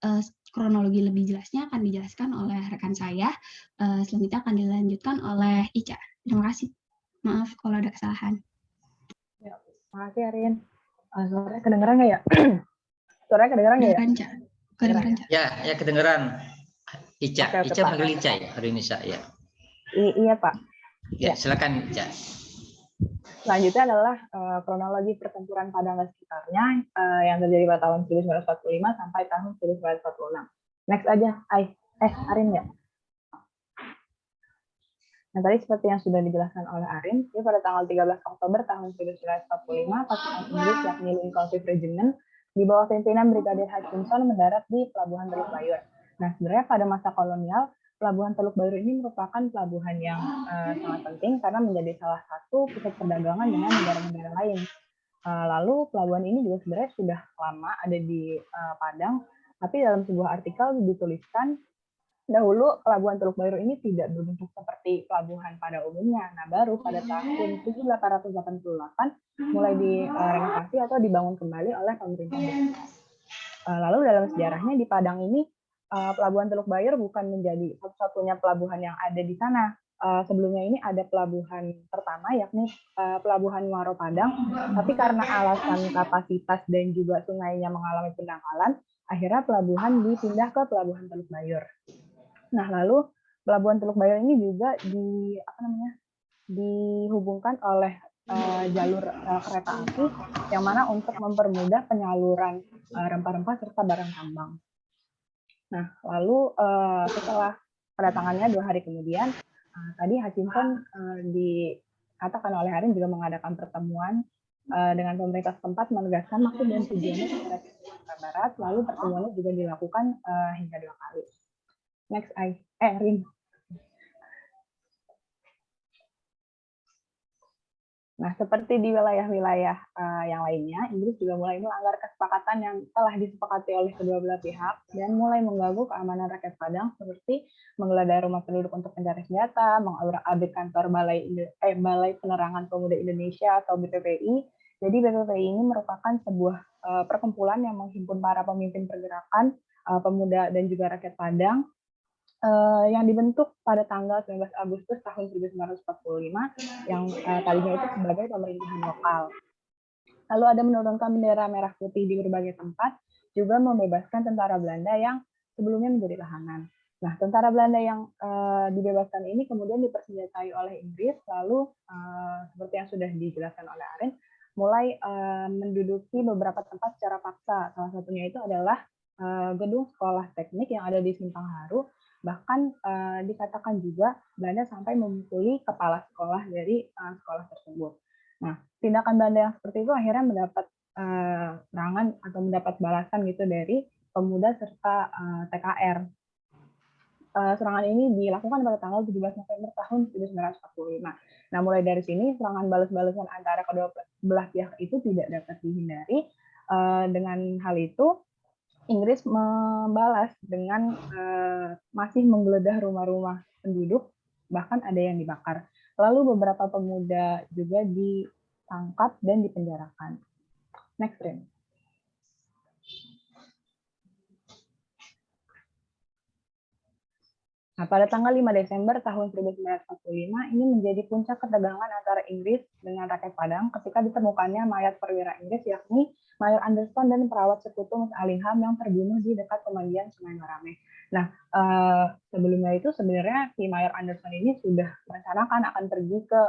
Speaker 3: kronologi lebih jelasnya akan dijelaskan oleh rekan saya. Selanjutnya akan dilanjutkan oleh Ica. Terima kasih. Maaf kalau ada kesalahan.
Speaker 4: Ya, terima kasih Arin. Suaranya kedengeran nggak ya? Suaranya kedengeran nggak ya?
Speaker 3: Kedengeran, Ca.
Speaker 1: Ya kedengeran. Ica,
Speaker 4: Oke,
Speaker 1: Ica
Speaker 4: Pak.
Speaker 1: panggil Ica ya hari ini ya.
Speaker 4: Iya Pak.
Speaker 1: Ya, silakan Ica.
Speaker 4: Selanjutnya adalah kronologi pertempuran Padang dan sekitarnya yang terjadi pada tahun 1945 sampai tahun 1946. Next aja, Arin ya. Nah, tadi seperti yang sudah dijelaskan oleh Arin, jadi pada tanggal 13 Oktober tahun 1945, pasukan Inggris yakni Lincoln Regiment di bawah pimpinan Brigadir Hutchinson mendarat di Pelabuhan Teluk Bayur. Nah, sebenarnya pada masa kolonial, Pelabuhan Teluk Bayur ini merupakan pelabuhan yang sangat penting karena menjadi salah satu pusat perdagangan dengan negara-negara lain. Lalu pelabuhan ini juga sebenarnya sudah lama ada di Padang, tapi dalam sebuah artikel dituliskan dahulu Pelabuhan Teluk Bayur ini tidak berbentuk seperti pelabuhan pada umumnya. Nah, baru pada tahun 1888 mulai direnovasi atau dibangun kembali oleh pemerintah. Lalu dalam sejarahnya di Padang ini Pelabuhan Teluk Bayur bukan menjadi satu-satunya pelabuhan yang ada di sana. Sebelumnya ini ada pelabuhan pertama yakni Pelabuhan Muaro Padang, tapi karena alasan kapasitas dan juga sungainya mengalami pendangkalan, akhirnya pelabuhan dipindah ke Pelabuhan Teluk Bayur. Nah, lalu Pelabuhan Teluk Bayur ini juga dihubungkan oleh jalur kereta api yang mana untuk mempermudah penyaluran rempah-rempah serta barang tambang. Nah, lalu setelah kedatangannya 2 hari kemudian, tadi Hutchinson dikatakan oleh Harin juga mengadakan pertemuan dengan pemerintah setempat menegaskan maksud dan tujuannya kepada Sumatera Barat, lalu pertemuannya juga dilakukan hingga 2 kali. Next, Rin. Nah, seperti di wilayah-wilayah yang lainnya, Inggris juga mulai melanggar kesepakatan yang telah disepakati oleh kedua belah pihak dan mulai mengganggu keamanan rakyat Padang seperti menggeledah rumah penduduk untuk mencari senjata, mengobrak-abrik kantor Balai Penerangan Pemuda Indonesia atau BPPI. Jadi BPPI ini merupakan sebuah perkumpulan yang menghimpun para pemimpin pergerakan pemuda dan juga rakyat Padang yang dibentuk pada tanggal 19 Agustus tahun 1945 yang tadinya itu sebagai pemerintahan lokal. Lalu ada menurunkan bendera merah putih di berbagai tempat, juga membebaskan tentara Belanda yang sebelumnya menjadi tahanan. Nah, tentara Belanda yang dibebaskan ini kemudian dipersenjatai oleh Inggris, lalu seperti yang sudah dijelaskan oleh Arin, mulai menduduki beberapa tempat secara paksa. Salah satunya itu adalah gedung sekolah teknik yang ada di Simpang Haru. Bahkan dikatakan juga Belanda sampai memukuli kepala sekolah dari sekolah tersebut. Nah, tindakan Belanda yang seperti itu akhirnya mendapat serangan atau mendapat balasan gitu dari pemuda serta TKR. Serangan ini dilakukan pada tanggal 17 November tahun 1945. Nah, mulai dari sini serangan balas-balasan antara kedua belah pihak itu tidak dapat dihindari. Dengan hal itu, Inggris membalas dengan masih menggeledah rumah-rumah penduduk, bahkan ada yang dibakar. Lalu beberapa pemuda juga ditangkap dan dipenjarakan. Next, Rin. Nah, pada tanggal 5 Desember tahun 1945 ini menjadi puncak ketegangan antara Inggris dengan rakyat Padang ketika ditemukannya mayat perwira Inggris yakni Mayor Anderson dan perawat sekutu Miss Allingham yang terbunuh di dekat pemandian Sungai Marame. Nah, sebelumnya itu sebenarnya si Mayor Anderson ini sudah merencanakan akan pergi ke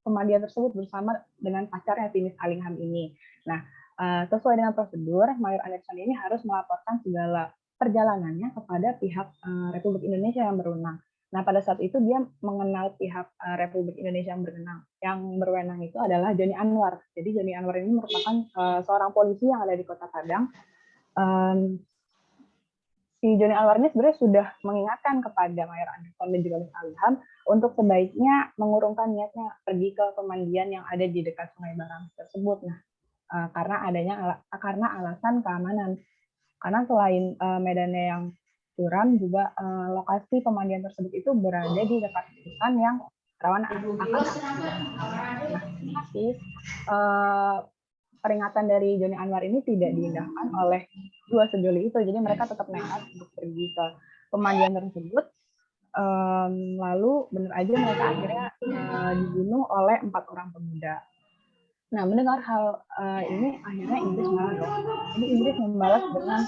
Speaker 4: pemandian tersebut bersama dengan pacarnya si Miss Allingham ini. Nah, sesuai dengan prosedur, Mayor Anderson ini harus melaporkan segala perjalanannya kepada pihak Republik Indonesia yang berwenang. Nah, pada saat itu dia mengenal pihak Republik Indonesia yang berwenang itu adalah Joni Anwar. Jadi Joni Anwar ini merupakan seorang polisi yang ada di Kota Padang. Si Joni Anwar ini sebenarnya sudah mengingatkan kepada Mayor Anderson dan juga Miss Allingham untuk sebaiknya mengurungkan niatnya pergi ke pemandian yang ada di dekat Sungai Barang tersebut. Nah, karena alasan keamanan. Karena selain medannya yang curam, juga lokasi pemandian tersebut itu berada di dekat hutan yang rawan akan tapi peringatan dari Joni Anwar ini tidak diindahkan oleh dua sejoli itu. Jadi mereka tetap nekat untuk pergi ke pemandian tersebut. Lalu benar aja mereka akhirnya dibunuh oleh 4 orang pemuda. Nah, mendengar hal ini, akhirnya Inggris marah dong. Ini Inggris membalas dengan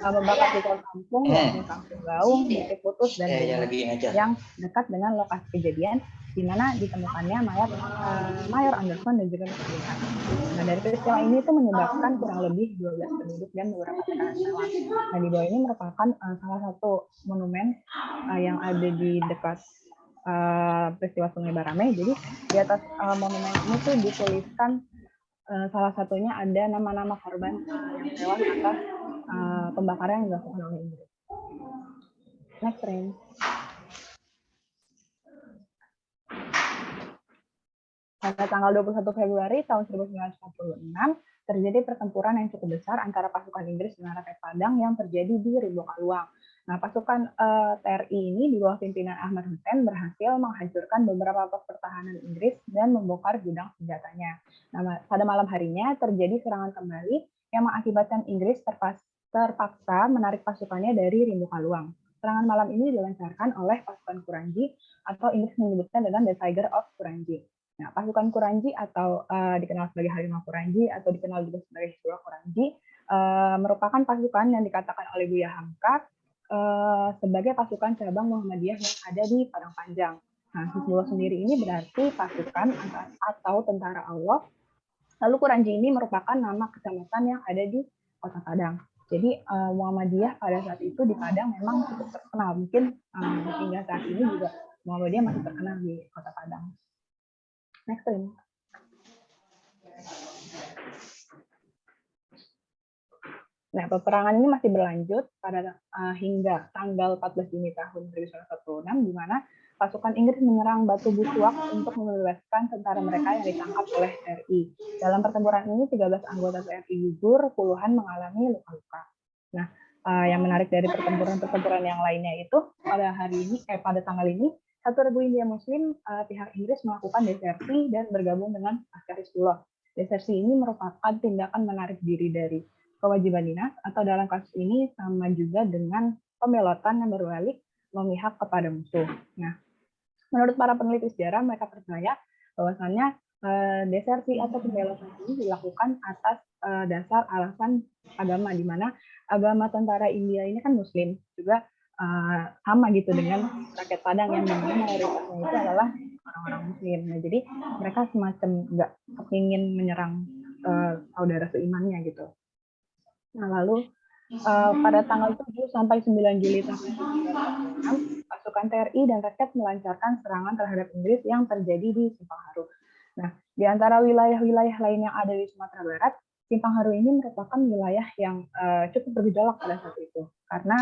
Speaker 4: membakar hutan kampung, yakni Kampung Gaung, Titik Putus, dan yang dekat dengan lokasi kejadian, di mana ditemukannya mayat Mayor Anderson dan juga Miss Allingham. Nah, dari peristiwa ini itu menyebabkan kurang lebih 12 penduduk dan beberapa kendaraan tewas. Nah, di bawah ini merupakan salah satu monumen yang ada di dekat peristiwa Sungai Barame. Jadi di atas monumen ini tuh dituliskan salah satunya ada nama-nama korban yang tewas atas pembakaran yang dilakukan oleh Inggris. Next, Ren. Pada tanggal 21 Februari tahun 1946, terjadi pertempuran yang cukup besar antara pasukan Inggris dengan rakyat Padang yang terjadi di Ribokaluang. Nah, pasukan TRI ini di bawah pimpinan Ahmad Hussein berhasil menghancurkan beberapa pos pertahanan Inggris dan membongkar gudang senjatanya. Nah, pada malam harinya terjadi serangan kembali yang mengakibatkan Inggris terpaksa menarik pasukannya dari Ribokaluang. Serangan malam ini dilancarkan oleh pasukan Kuranji atau Inggris menyebutkan dengan The Tiger of Kuranji. Nah, pasukan Kuranji atau dikenal sebagai Harimau Kuranji atau dikenal juga sebagai Hizbullah Kuranji merupakan pasukan yang dikatakan oleh Buya Hamka sebagai pasukan cabang Muhammadiyah yang ada di Padang Panjang. Nah, Hizbullah sendiri ini berarti pasukan atau tentara Allah. Lalu Kuranji ini merupakan nama kecamatan yang ada di Kota Padang. Jadi Muhammadiyah pada saat itu di Padang memang cukup terkenal. Mungkin hingga saat ini juga Muhammadiyah masih terkenal di Kota Padang. Next time. Nah, peperangan ini masih berlanjut pada hingga tanggal 14 Juni tahun 1946, di mana pasukan Inggris menyerang Batu Busuak untuk membebaskan tentara mereka yang ditangkap oleh TRI. Dalam pertempuran ini, 13 anggota TRI gugur, puluhan mengalami luka-luka. Nah, yang menarik dari pertempuran-pertempuran yang lainnya itu, pada tanggal ini, 1.000 India Muslim pihak Inggris melakukan desersi dan bergabung dengan askar Hizbullah. Desersi ini merupakan tindakan menarik diri dari kewajiban dinas, atau dalam kasus ini sama juga dengan pembelotan yang berbalik memihak kepada musuh. Nah, menurut para peneliti sejarah, mereka percaya bahwasannya desersi atau pembelotan ini dilakukan atas dasar alasan agama, di mana agama tentara India ini kan Muslim, juga sama gitu dengan rakyat Padang yang dimana mayoritasnya itu adalah orang-orang Muslim. Nah, jadi mereka semacam nggak kepingin menyerang saudara seimannya gitu. Nah, lalu pada tanggal 7 sampai 9 Juli tahun 1946, pasukan TRI dan rakyat melancarkan serangan terhadap Inggris yang terjadi di Simpang Haru. Nah, di antara wilayah-wilayah lain yang ada di Sumatera Barat, Simpang Haru ini merupakan wilayah yang cukup bergejolak pada saat itu, karena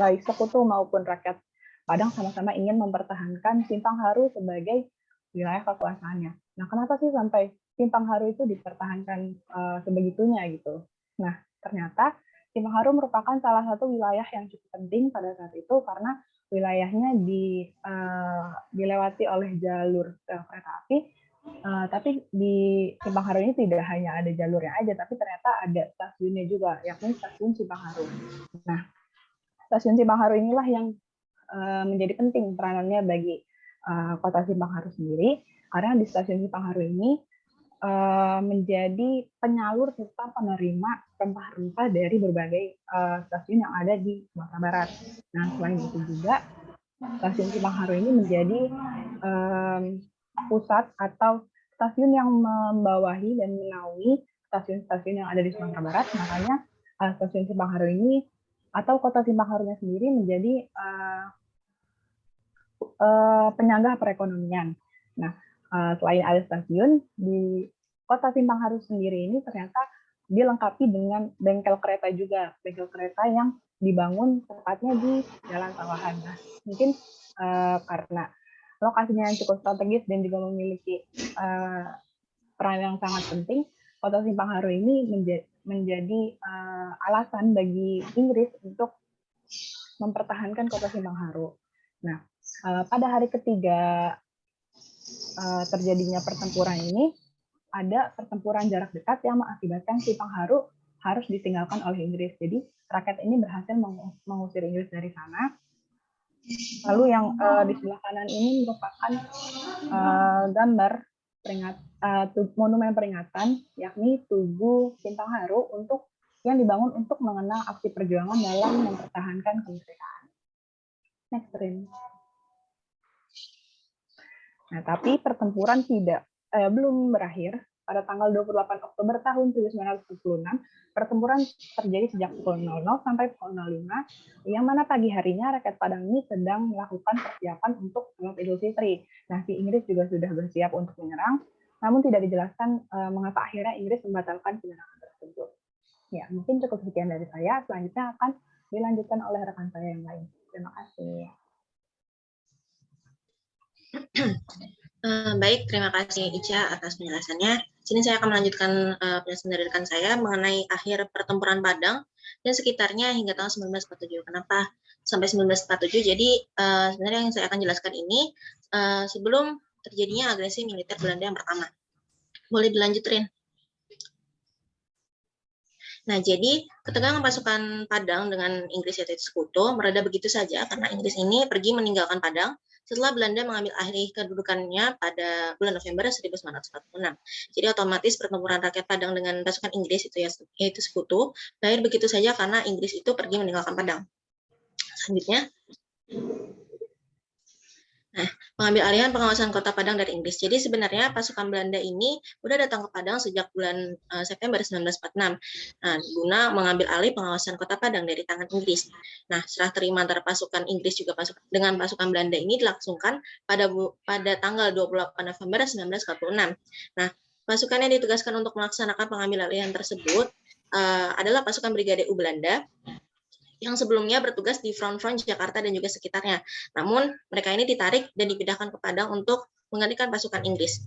Speaker 4: baik sekutu maupun rakyat Padang sama-sama ingin mempertahankan Simpang Haru sebagai wilayah kekuasaannya. Nah, kenapa sih sampai Simpang Haru itu dipertahankan sebegitunya gitu? Nah, ternyata Simpang Haru merupakan salah satu wilayah yang cukup penting pada saat itu karena wilayahnya dilewati oleh jalur kereta api. Tapi di Simpang Haru ini tidak hanya ada jalurnya aja, tapi ternyata ada stasiunnya juga, yakni stasiun Simpang Haru. Nah, stasiun Simpang Haru inilah yang menjadi penting peranannya bagi Kota Simpang Haru sendiri, karena di Stasiun Simpang Haru ini menjadi penyalur serta penerima rempah-rempah dari berbagai stasiun yang ada di Sumatera Barat. Nah, selain itu juga Stasiun Simpang Haru ini menjadi pusat atau stasiun yang membawahi dan menaungi stasiun-stasiun yang ada di Sumatera Barat. Makanya Stasiun Simpang Haru ini atau Kota Simpang Harunya sendiri menjadi penyangga perekonomian. Nah, selain ada stasiun, di Kota Simpang Haru sendiri ini ternyata dilengkapi dengan bengkel kereta juga, bengkel kereta yang dibangun tepatnya di Jalan Sawahan. Nah, mungkin karena lokasinya yang cukup strategis dan juga memiliki peran yang sangat penting, Kota Simpang Haru ini menjadi alasan bagi Inggris untuk mempertahankan Kota Simpang Haru. Nah, pada hari ketiga terjadinya pertempuran ini, ada pertempuran jarak dekat yang mengakibatkan Simpang Haru harus ditinggalkan oleh Inggris. Jadi rakyat ini berhasil mengusir Inggris dari sana. Lalu yang di sebelah kanan ini merupakan gambar monumen peringatan, yakni Tugu Simpang Haru yang dibangun untuk mengenang aksi perjuangan dalam mempertahankan kemerdekaan. Next, Rin. Nah, tapi pertempuran belum berakhir. Pada tanggal 28 Oktober tahun 1946, pertempuran terjadi sejak pukul 00 sampai pukul 05, yang mana pagi harinya rakyat Padang ini sedang melakukan persiapan untuk Sholat Idul Fitri. Nah, si Inggris juga sudah bersiap untuk menyerang, namun tidak dijelaskan mengapa akhirnya Inggris membatalkan penyerangan tersebut. Ya, mungkin cukup sekian dari saya. Selanjutnya akan dilanjutkan oleh rekan saya yang lain. Terima kasih.
Speaker 5: Baik, terima kasih Ica atas penjelasannya. Sini saya akan melanjutkan penjelasan dari rekan saya mengenai akhir pertempuran Padang dan sekitarnya hingga tahun 1947. Kenapa sampai 1947? Jadi sebenarnya yang saya akan jelaskan ini sebelum terjadinya agresi militer Belanda yang pertama. Boleh dilanjut, Rin? Nah, jadi ketegangan pasukan Padang dengan Inggris yaitu Sekutu mereda begitu saja karena Inggris ini pergi meninggalkan Padang setelah Belanda mengambil alih kedudukannya pada bulan November 1946. Jadi otomatis pertempuran rakyat Padang dengan pasukan Inggris yaitu Sekutu berakhir begitu saja karena Inggris itu pergi meninggalkan Padang. Selanjutnya, mengambil alihan pengawasan kota Padang dari Inggris. Jadi sebenarnya pasukan Belanda ini sudah datang ke Padang sejak bulan September 1946, guna mengambil alih pengawasan kota Padang dari tangan Inggris. Nah, serah terima antara pasukan Inggris juga dengan pasukan Belanda ini dilangsungkan pada tanggal 28 November 1946. Nah, pasukan yang ditugaskan untuk melaksanakan pengambil alihan tersebut adalah pasukan Brigade U Belanda yang sebelumnya bertugas di front-front Jakarta dan juga sekitarnya. Namun, mereka ini ditarik dan dipindahkan ke Padang untuk menggantikan pasukan Inggris.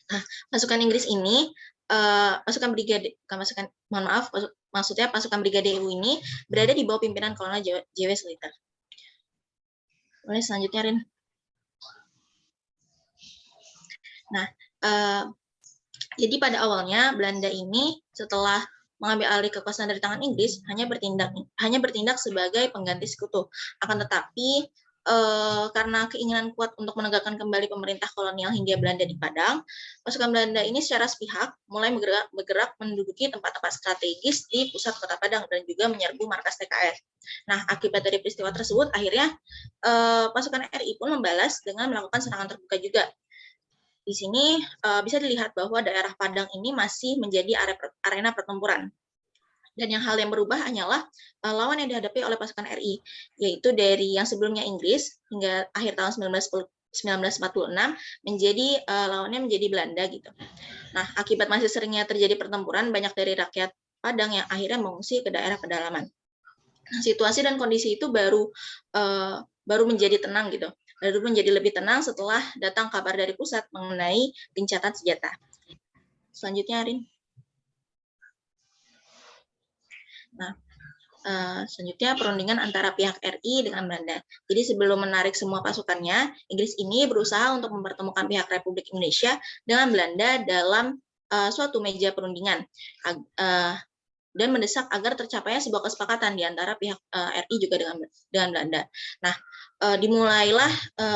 Speaker 5: Nah, pasukan Inggris ini, pasukan Brigade U ini berada di bawah pimpinan Kolonel J.W. Slater. Boleh selanjutnya, Rin. Nah, jadi pada awalnya Belanda ini setelah mengambil alih kekuasaan dari tangan Inggris hanya bertindak sebagai pengganti Sekutu. Akan tetapi karena keinginan kuat untuk menegakkan kembali pemerintah kolonial Hindia Belanda di Padang, pasukan Belanda ini secara sepihak mulai bergerak menduduki tempat-tempat strategis di pusat kota Padang dan juga menyerbu markas TKR. Nah, akibat dari peristiwa tersebut, akhirnya pasukan RI pun membalas dengan melakukan serangan terbuka juga. Di sini bisa dilihat bahwa daerah Padang ini masih menjadi arena pertempuran. Dan hal yang berubah hanyalah lawan yang dihadapi oleh pasukan RI, yaitu dari yang sebelumnya Inggris hingga akhir tahun 1946 lawannya menjadi Belanda gitu. Nah, akibat masih seringnya terjadi pertempuran, banyak dari rakyat Padang yang akhirnya mengungsi ke daerah pedalaman. Nah, situasi dan kondisi itu baru menjadi tenang gitu. Baru menjadi lebih tenang setelah datang kabar dari pusat mengenai gencatan senjata. Selanjutnya, Arin. Nah, selanjutnya perundingan antara pihak RI dengan Belanda. Jadi sebelum menarik semua pasukannya, Inggris ini berusaha untuk mempertemukan pihak Republik Indonesia dengan Belanda dalam suatu meja perundingan. dan mendesak agar tercapainya sebuah kesepakatan di antara pihak RI juga dengan Belanda. Nah, dimulailah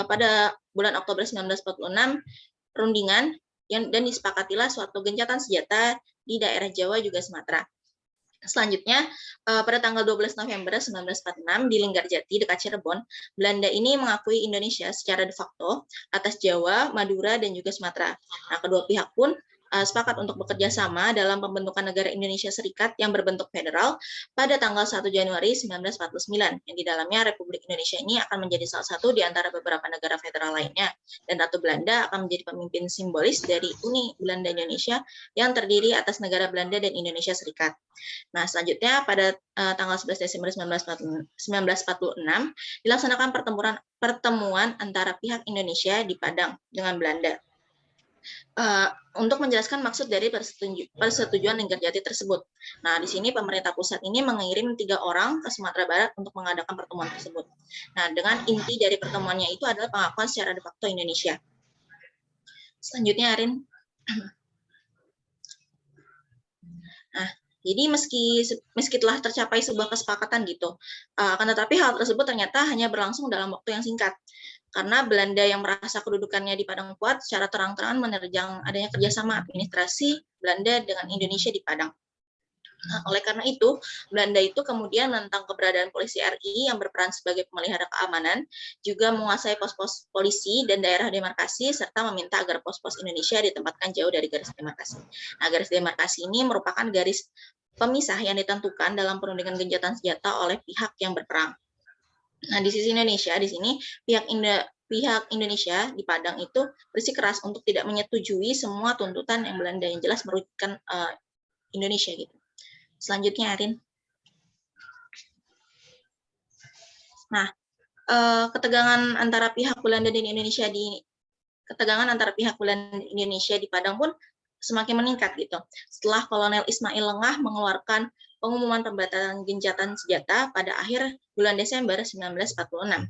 Speaker 5: pada bulan Oktober 1946 perundingan dan disepakatilah suatu gencatan senjata di daerah Jawa juga Sumatera. Selanjutnya, pada tanggal 12 November 1946 di Linggarjati dekat Cirebon, Belanda ini mengakui Indonesia secara de facto atas Jawa, Madura, dan juga Sumatera. Nah, kedua pihak pun sepakat untuk bekerja sama dalam pembentukan negara Indonesia Serikat yang berbentuk federal pada tanggal 1 Januari 1949, yang di dalamnya Republik Indonesia ini akan menjadi salah satu di antara beberapa negara federal lainnya, dan Ratu Belanda akan menjadi pemimpin simbolis dari Uni Belanda Indonesia yang terdiri atas negara Belanda dan Indonesia Serikat. Nah, selanjutnya pada tanggal 11 Desember 1946 dilaksanakan pertemuan antara pihak Indonesia di Padang dengan Belanda. Untuk menjelaskan maksud dari persetujuan Linggarjati tersebut. Nah, di sini pemerintah pusat ini mengirim 3 orang ke Sumatera Barat untuk mengadakan pertemuan tersebut. Nah, dengan inti dari pertemuannya itu adalah pengakuan secara de facto Indonesia. Selanjutnya, Arin. Nah, jadi meski telah tercapai sebuah kesepakatan gitu, akan tetapi hal tersebut ternyata hanya berlangsung dalam waktu yang singkat. Karena Belanda yang merasa kedudukannya di Padang kuat secara terang-terangan menerjang adanya kerjasama administrasi Belanda dengan Indonesia di Padang. Nah, oleh karena itu, Belanda itu kemudian menentang keberadaan polisi RI yang berperan sebagai pemelihara keamanan, juga menguasai pos-pos polisi dan daerah demarkasi, serta meminta agar pos-pos Indonesia ditempatkan jauh dari garis demarkasi. Nah, garis demarkasi ini merupakan garis pemisah yang ditentukan dalam perundingan gencatan senjata oleh pihak yang berperang. Nah, di sisi Indonesia, di sini pihak Indonesia di Padang itu bersikeras untuk tidak menyetujui semua tuntutan yang Belanda yang jelas merugikan Indonesia gitu. Selanjutnya, Arin. Nah, ketegangan antara pihak Belanda dan Indonesia di Padang pun semakin meningkat gitu. Setelah Kolonel Ismail Lengah mengeluarkan pengumuman pembatalan gencatan senjata pada akhir bulan Desember 1946.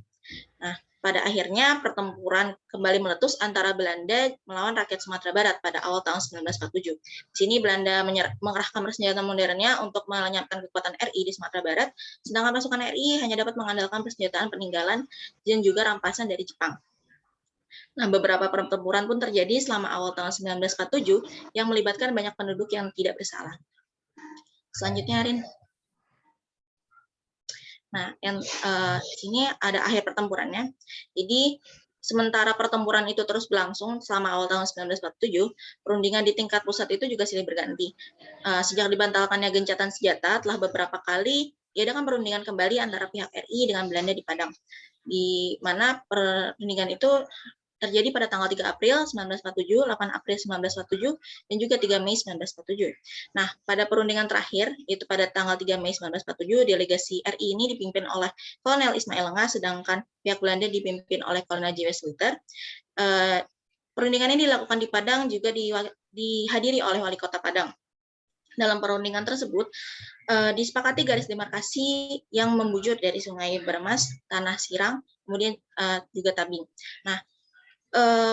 Speaker 5: Nah, pada akhirnya pertempuran kembali meletus antara Belanda melawan rakyat Sumatera Barat pada awal tahun 1947. Di sini Belanda mengerahkan persenjataan modernnya untuk melenyapkan kekuatan RI di Sumatera Barat, sedangkan pasukan RI hanya dapat mengandalkan persenjataan peninggalan dan juga rampasan dari Jepang. Nah, beberapa pertempuran pun terjadi selama awal tahun 1947 yang melibatkan banyak penduduk yang tidak bersalah. Selanjutnya, Arin. Nah, di sini ada akhir pertempurannya. Jadi, sementara pertempuran itu terus berlangsung selama awal tahun 1947, perundingan di tingkat pusat itu juga silih berganti. Sejak dibantalkannya gencatan senjata, telah beberapa kali diadakan perundingan kembali antara pihak RI dengan Belanda di Padang, di mana perundingan itu terjadi pada tanggal 3 April 1947, 8 April 1947, dan juga 3 Mei 1947. Nah, pada perundingan terakhir, yaitu pada tanggal 3 Mei 1947, delegasi RI ini dipimpin oleh Kolonel Ismail Lengah, sedangkan pihak Belanda dipimpin oleh Kolonel J.W. Sluter. Perundingan ini dilakukan di Padang, juga dihadiri oleh Wali Kota Padang. Dalam perundingan tersebut, disepakati garis demarkasi yang membujur dari Sungai Bermas, Tanah Sirang, kemudian juga Tabing. Nah,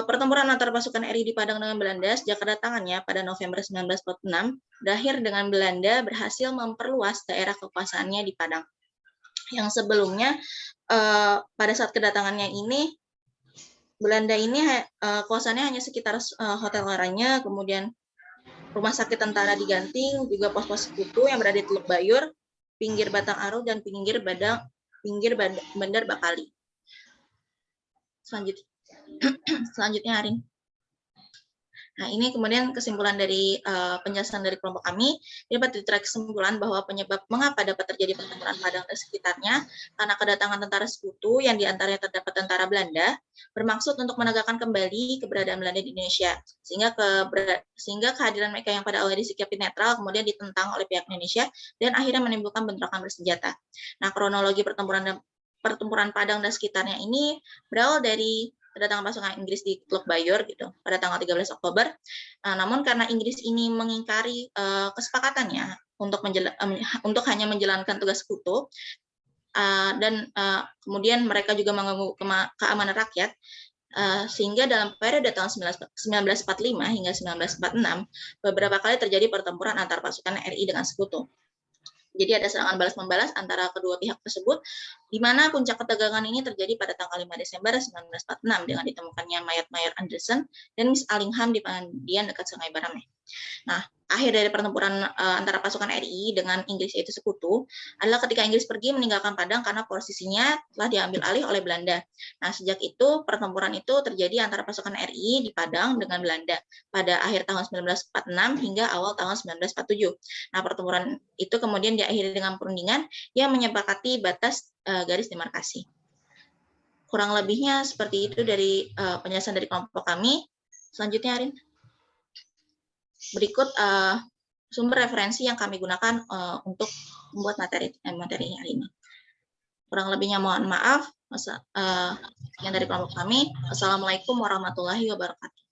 Speaker 5: pertempuran antara pasukan RI di Padang dengan Belanda sejak kedatangannya pada November 1946 berakhir dengan Belanda berhasil memperluas daerah kekuasaannya di Padang. Yang sebelumnya pada saat kedatangannya ini Belanda ini kuasaannya hanya sekitar Hotel Oranye, kemudian rumah sakit tentara diganti, juga pos-pos sekutu yang berada di Teluk Bayur, pinggir Batang Aru, dan pinggir Bandar Bakali. Selanjutnya, Arin. Nah, ini kemudian kesimpulan dari penjelasan dari kelompok kami. Dapat ditarik kesimpulan bahwa penyebab mengapa dapat terjadi pertempuran Padang dan sekitarnya karena kedatangan tentara sekutu yang diantaranya terdapat tentara Belanda bermaksud untuk menegakkan kembali keberadaan Belanda di Indonesia, sehingga kehadiran mereka yang pada awalnya disikapi netral kemudian ditentang oleh pihak Indonesia dan akhirnya menimbulkan bentrokan bersenjata. Nah, kronologi pertempuran Padang dan sekitarnya ini berawal dari kedatangan pasukan Inggris di Teluk Bayur gitu pada tanggal 13 Oktober. Namun karena Inggris ini mengingkari kesepakatannya untuk hanya menjalankan tugas sekutu dan kemudian mereka juga mengganggu keamanan rakyat, sehingga dalam periode tahun 1945 hingga 1946 beberapa kali terjadi pertempuran antar pasukan RI dengan sekutu. Jadi ada serangan balas-membalas antara kedua pihak tersebut, di mana puncak ketegangan ini terjadi pada tanggal 5 Desember 1946 dengan ditemukannya mayat Mayor Anderson dan Miss Allingham di pengandian dekat Sungai Barame. Nah, akhir dari pertempuran antara pasukan RI dengan Inggris yaitu Sekutu adalah ketika Inggris pergi meninggalkan Padang karena posisinya telah diambil alih oleh Belanda. Nah, sejak itu pertempuran itu terjadi antara pasukan RI di Padang dengan Belanda pada akhir tahun 1946 hingga awal tahun 1947. Nah, pertempuran itu kemudian diakhiri dengan perundingan yang menyepakati batas garis demarkasi. Kurang lebihnya seperti itu dari penjelasan dari kelompok kami. Selanjutnya, Arin. Berikut sumber referensi yang kami gunakan untuk membuat materi hari ini. Kurang lebihnya mohon maaf. Sekian dari kelompok kami. Assalamualaikum warahmatullahi wabarakatuh.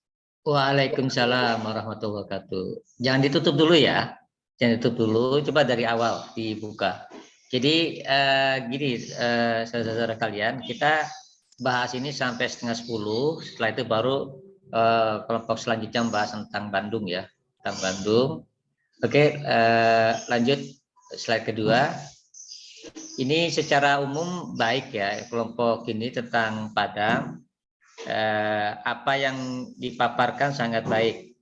Speaker 1: Waalaikumsalam warahmatullahi wabarakatuh. Jangan ditutup dulu ya. Jangan ditutup dulu. Coba dari awal dibuka. Jadi gini, saudara-saudara kalian, kita bahas ini sampai 9:30. Setelah itu baru kelompok selanjutnya membahas tentang Bandung ya. Tentang Bandung. Oke, lanjut slide kedua. Ini secara umum baik ya, kelompok ini tentang Padang. Apa yang dipaparkan sangat baik,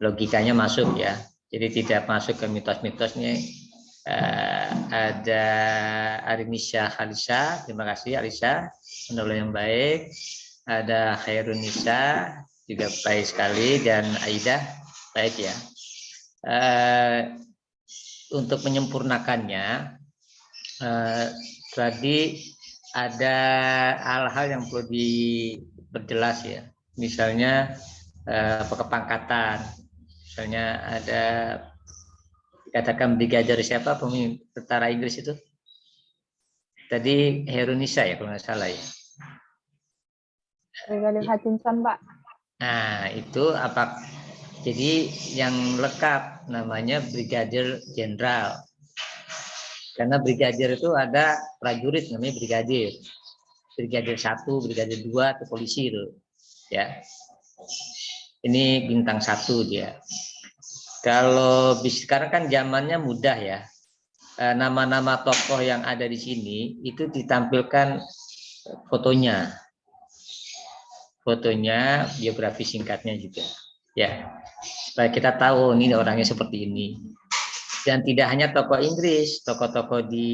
Speaker 1: logikanya masuk ya. Jadi tidak masuk ke mitos-mitosnya. Ada Arinisha Halisa, terima kasih Alisa, penulis yang baik. Ada Khairunisa, juga baik sekali, dan Aida, baik ya. Untuk menyempurnakannya, tadi ada hal-hal yang perlu diperjelas ya. Misalnya kepangkatan, misalnya ada dikatakan brigadir siapa pemimpin tentara Inggris itu? Tadi Herunisa ya kalau nggak salah ya.
Speaker 4: Brigadir Hutchinson, Pak.
Speaker 1: Nah itu apa? Jadi yang lengkap namanya Brigadir Jenderal. Karena brigadir itu ada prajurit namanya brigadir. Brigadir 1, brigadir 2 atau polisi itu. Ya. Ini bintang 1 dia. Kalau sekarang kan zamannya mudah ya. Nama-nama tokoh yang ada di sini itu ditampilkan fotonya. Fotonya, biografi singkatnya juga. Ya. Supaya kita tahu ini orangnya seperti ini. Dan tidak hanya tokoh Inggris, tokoh-tokoh di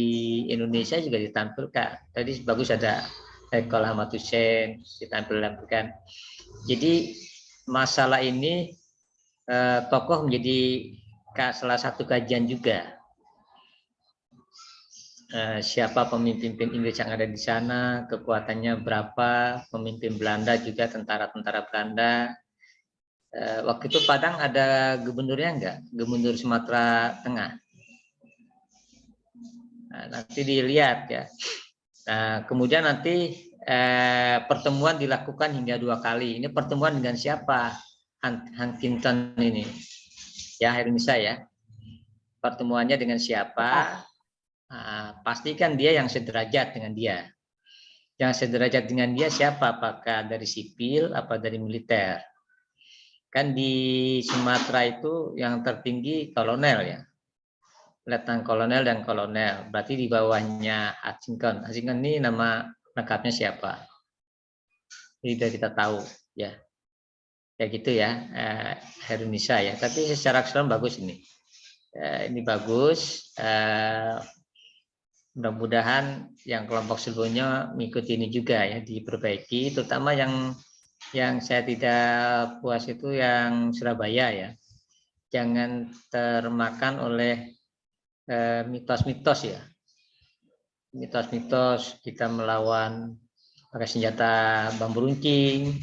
Speaker 1: Indonesia juga ditampilkan. Tadi bagus ada Eko Ahmad Hussein ditampilkan. Jadi masalah ini tokoh menjadi salah satu kajian juga. Siapa pemimpin Inggris yang ada di sana, kekuatannya berapa, pemimpin Belanda juga, tentara-tentara Belanda. Waktu itu Padang ada gubernurnya enggak? Gubernur Sumatera Tengah. Nah, nanti dilihat ya. Nah, kemudian nanti pertemuan dilakukan hingga 2 kali. Ini pertemuan dengan siapa? Huntington ini. Ya, Indonesia ya. Pertemuannya dengan siapa? Nah, pastikan dia yang sederajat dengan dia. Yang sederajat dengan dia siapa? Apakah dari sipil, apa dari militer? Kan di Sumatera itu yang tertinggi kolonel ya, letnan kolonel dan kolonel. Berarti di bawahnya Hutchinson. Hutchinson ini nama lengkapnya siapa? Jadi sudah kita tahu ya. Ya gitu ya, Herunisa ya. Tapi secara keseluruhan bagus ini. Ini bagus. Mudah-mudahan yang kelompok sebelumnya mengikuti ini juga ya, diperbaiki. Terutama yang saya tidak puas itu yang Surabaya ya. Jangan termakan oleh mitos-mitos ya. Mitos-mitos kita melawan pakai senjata bambu runcing,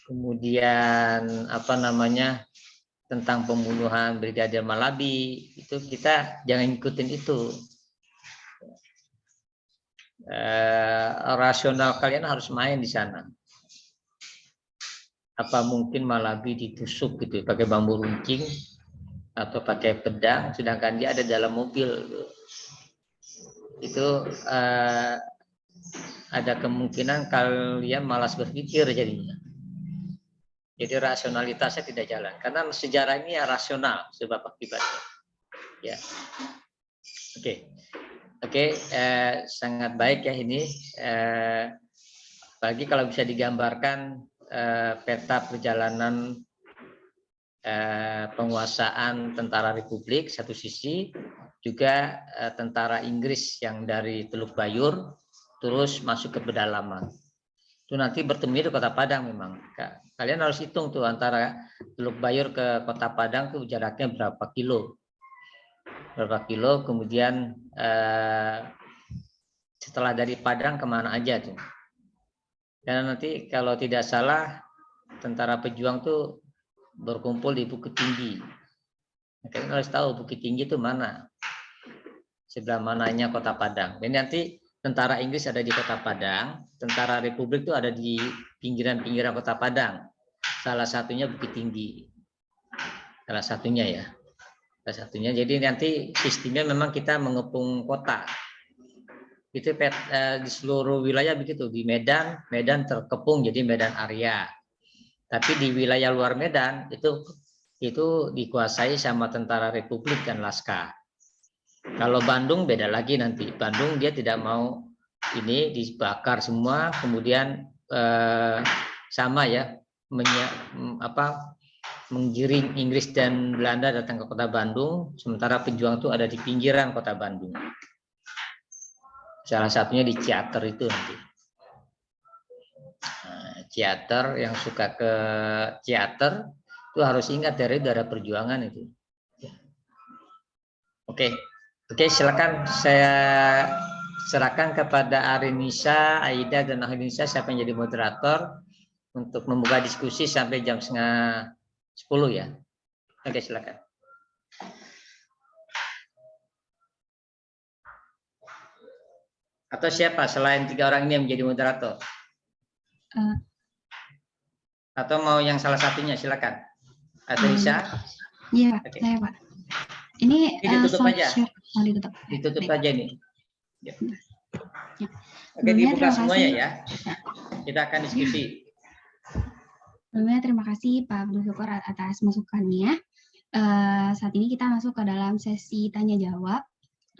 Speaker 1: kemudian apa namanya tentang pembunuhan Brigadir Malabi, itu kita jangan ikutin itu. Rasional kalian harus main di sana. Apa mungkin Malabi ditusuk gitu pakai bambu runcing atau pakai pedang, sedangkan dia ada dalam mobil. Itu ada kemungkinan kalian malas berpikir jadinya. Jadi rasionalitasnya tidak jalan karena sejarah ini ya rasional sebab akibatnya. Ya, oke, sangat baik ya ini. Apalagi kalau bisa digambarkan peta perjalanan penguasaan tentara Republik satu sisi, juga tentara Inggris yang dari Teluk Bayur terus masuk ke pedalaman. Itu nanti bertemu di Kota Padang memang. Kalian harus hitung tuh antara Teluk Bayur ke Kota Padang tuh jaraknya berapa kilo. Kemudian setelah dari Padang kemana aja tuh. Karena nanti kalau tidak salah tentara pejuang tuh berkumpul di Bukit Tinggi. Kalian harus tahu Bukit Tinggi itu mana, sebelah mananya Kota Padang. Dan nanti tentara Inggris ada di Kota Padang, tentara Republik itu ada di pinggiran-pinggiran Kota Padang. Salah satunya Bukit Tinggi. Salah satunya ya. Salah satunya. Jadi nanti sistemnya memang kita mengepung kota. Itu di seluruh wilayah begitu. Di Medan terkepung jadi Medan area. Tapi di wilayah luar Medan itu dikuasai sama tentara Republik dan Laskar. Kalau Bandung beda lagi nanti. Bandung dia tidak mau ini dibakar semua, kemudian sama ya menggiring Inggris dan Belanda datang ke kota Bandung, sementara pejuang itu ada di pinggiran kota Bandung. Salah satunya di Ciater itu nanti. Ciater, yang suka ke Ciater itu harus ingat dari daerah perjuangan itu. Oke, silakan saya serahkan kepada Arinisa, Aida, dan Arinisa siapa yang jadi moderator untuk membuka diskusi sampai jam 9:30 ya. Oke, silakan. Atau siapa selain 3 orang ini yang menjadi moderator? Atau mau yang salah satunya, silakan. Arinisa?
Speaker 3: Iya,
Speaker 1: Oke.
Speaker 3: saya Pak. Ini
Speaker 1: ditutup aja.
Speaker 3: Ditutup.
Speaker 1: Ditutup
Speaker 3: Baik.
Speaker 1: aja nih. Ya.
Speaker 3: Ya.
Speaker 1: Oke, dibuka semuanya ya. Kita akan diskusi.
Speaker 3: Sebelumnya terima kasih Pak Abdul Syukur atas masukannya. Saat ini kita masuk ke dalam sesi tanya jawab.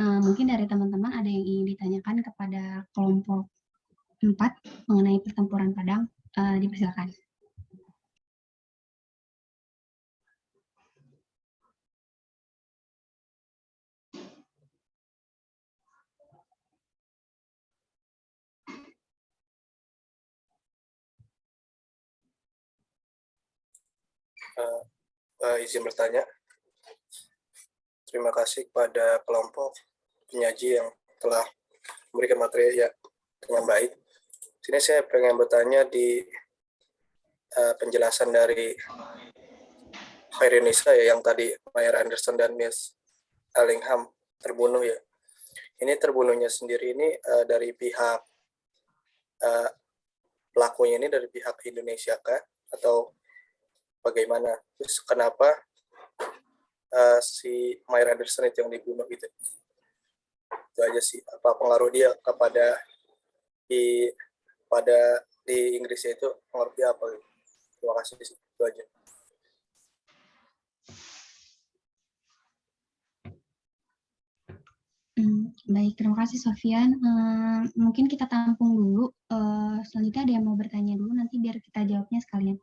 Speaker 3: Mungkin dari teman-teman ada yang ingin ditanyakan kepada kelompok 4 mengenai pertempuran Padang, dipersilakan.
Speaker 6: Izin bertanya. Terima kasih kepada kelompok penyaji yang telah memberikan materi ya dengan baik. Sini saya pengen bertanya di penjelasan dari Khairunisa ya, yang tadi Mayer Anderson dan Miss Allingham terbunuh ya. Ini terbunuhnya sendiri ini dari pihak pelakunya ini dari pihak Indonesia kah atau bagaimana? Terus kenapa si Mayer Anderson itu yang dibunuh gitu? Itu aja sih. Apa pengaruh dia kepada di Inggrisnya itu pengaruhnya apa gitu? Terima kasih sih. Itu aja.
Speaker 3: Baik, terima kasih Sofyan. Mungkin kita tampung dulu. Selanjutnya ada yang mau bertanya dulu, nanti biar kita jawabnya sekalian.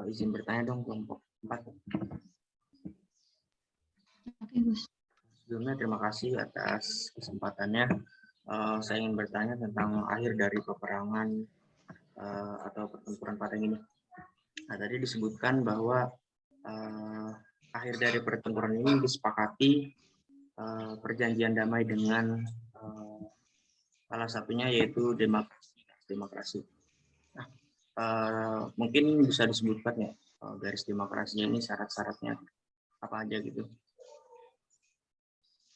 Speaker 2: Izin bertanya dong kelompok 4.
Speaker 3: Oke, Gus.
Speaker 2: Sebelumnya terima kasih atas kesempatannya. Saya ingin bertanya tentang akhir dari peperangan atau pertempuran Padang ini. Nah, tadi disebutkan bahwa akhir dari pertempuran ini disepakati perjanjian damai dengan salah satunya yaitu demokrasi. Nah, mungkin bisa disebutkan ya garis demokrasinya ini syarat-syaratnya apa aja gitu.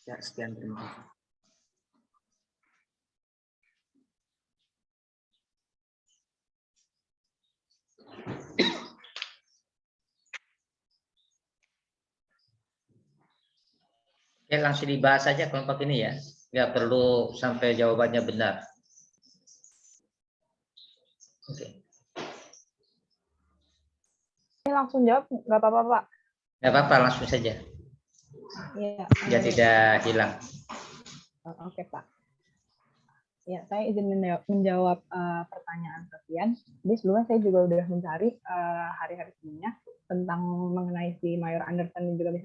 Speaker 2: Ya, sekian, terima kasih.
Speaker 1: Ya langsung dibahas saja kelompok ini ya, nggak perlu sampai jawabannya benar. Oke.
Speaker 4: Ini langsung jawab, nggak apa-apa, Pak.
Speaker 1: Nggak apa-apa, langsung saja.
Speaker 4: Iya.
Speaker 1: Biar tidak hilang.
Speaker 4: Oke, Pak. Ya, saya izin menjawab pertanyaan Sofian. Jadi sebelumnya saya juga udah mencari hari-hari sebelumnya tentang mengenai si Mayor Anderson dan juga Miss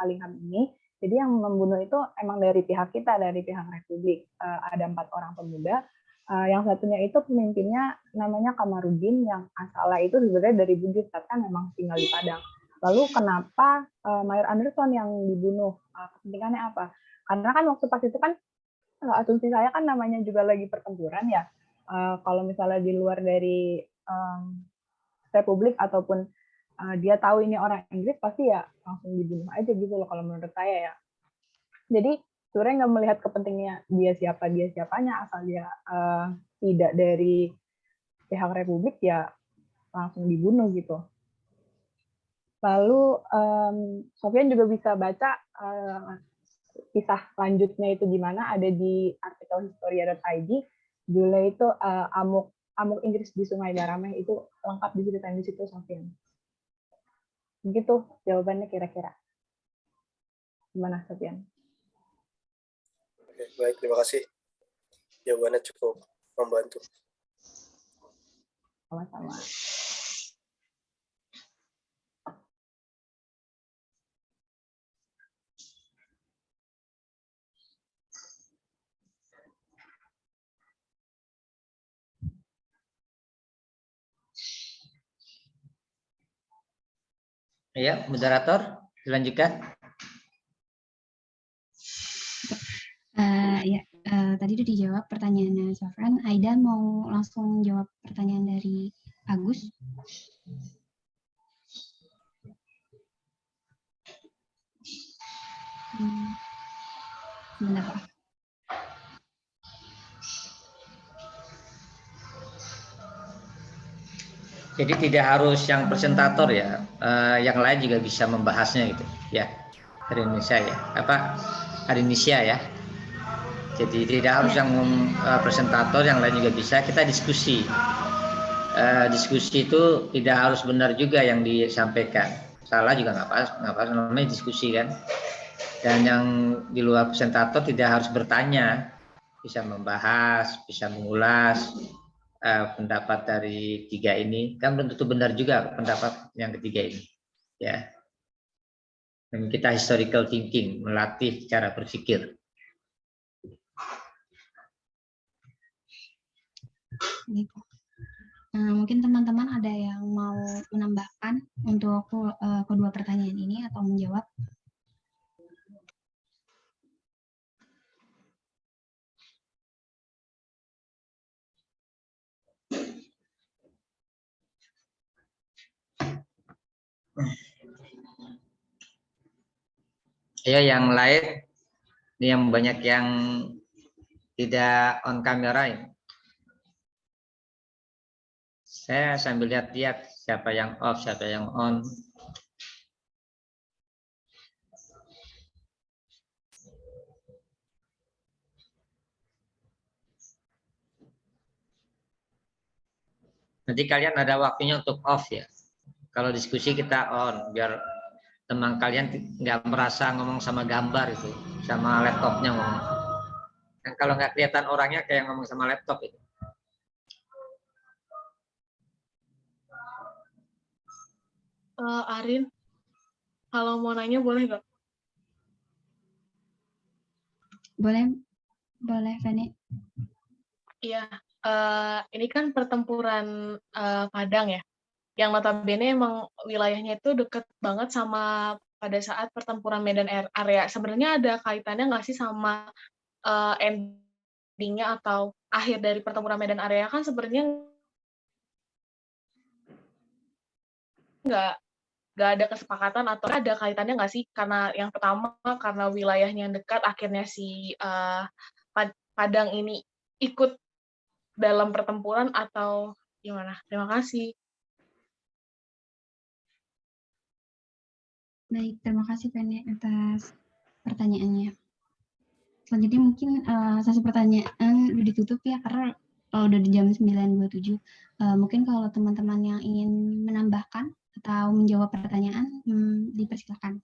Speaker 4: Allingham ini. Jadi yang membunuh itu emang dari pihak kita, dari pihak Republik. Ada 4 orang pemuda. Yang satunya itu pemimpinnya namanya Kamarudin, yang asalnya itu sebenarnya dari Bugis, tapi kan memang tinggal di Padang. Lalu kenapa Mayor Anderson yang dibunuh? Kepentingannya apa? Karena kan waktu pas itu kan asumsi saya kan namanya juga lagi pertempuran ya. Kalau misalnya di luar dari Republik ataupun dia tahu ini orang Inggris, pasti ya langsung dibunuh aja gitu loh kalau menurut saya ya. Jadi sebenarnya nggak melihat kepentingannya dia siapanya, asal dia tidak dari pihak Republik ya langsung dibunuh gitu. Lalu Sofian juga bisa baca kisah lanjutnya itu gimana, ada di artikel historia.id. Judulnya itu Amuk Inggris di Sungai Darameh, itu lengkap diceritain di situ, Sofian. Begitu jawabannya kira-kira. Gimana, Sofian?
Speaker 6: Oke, baik, terima kasih. Jawabannya cukup membantu.
Speaker 4: Sama-sama.
Speaker 1: Ya, moderator, dilanjutkan.
Speaker 3: Tadi udah dijawab pertanyaannya Safran. Aida mau langsung jawab pertanyaan dari Agus. Sebentar, Pak.
Speaker 1: Jadi tidak harus yang presentator ya, yang lain juga bisa membahasnya gitu ya, dari Indonesia ya, dari Indonesia ya. Jadi tidak harus yang presentator, yang lain juga bisa. Kita diskusi. Diskusi itu tidak harus benar juga yang disampaikan. Salah juga nggak apa, namanya diskusi kan. Dan yang di luar presentator tidak harus bertanya, bisa membahas, bisa mengulas pendapat dari 3 ini, kan belum tentu benar juga pendapat yang ketiga ini ya. Dan kita historical thinking, melatih cara berpikir.
Speaker 3: Mungkin teman-teman ada yang mau menambahkan untuk kedua pertanyaan ini atau menjawab?
Speaker 1: Ya, yang lain, ini yang banyak yang tidak on kamera ini. Saya sambil lihat-lihat siapa yang off, siapa yang on. Nanti kalian ada waktunya untuk off ya. Kalau diskusi kita on, biar teman kalian nggak merasa ngomong sama gambar itu, sama laptopnya ngomong. Dan kalau nggak kelihatan orangnya kayak ngomong sama laptop itu.
Speaker 5: Arin, kalau mau nanya boleh nggak?
Speaker 3: Boleh, Feni.
Speaker 5: Iya, ini kan pertempuran Padang ya, yang notabene emang wilayahnya itu deket banget sama pada saat pertempuran Medan Area. Sebenarnya ada kaitannya nggak sih sama endingnya atau akhir dari pertempuran Medan Area? Kan sebenarnya nggak ada kesepakatan, atau ada kaitannya nggak sih? Karena yang pertama karena wilayahnya yang dekat, akhirnya si Padang ini ikut dalam pertempuran atau gimana? Terima kasih.
Speaker 3: Baik, terima kasih Feni atas pertanyaannya. Selanjutnya mungkin sesi pertanyaan udah ditutup ya, karena udah di jam 9.27. Mungkin kalau teman-teman yang ingin menambahkan atau menjawab pertanyaan, dipersilakan.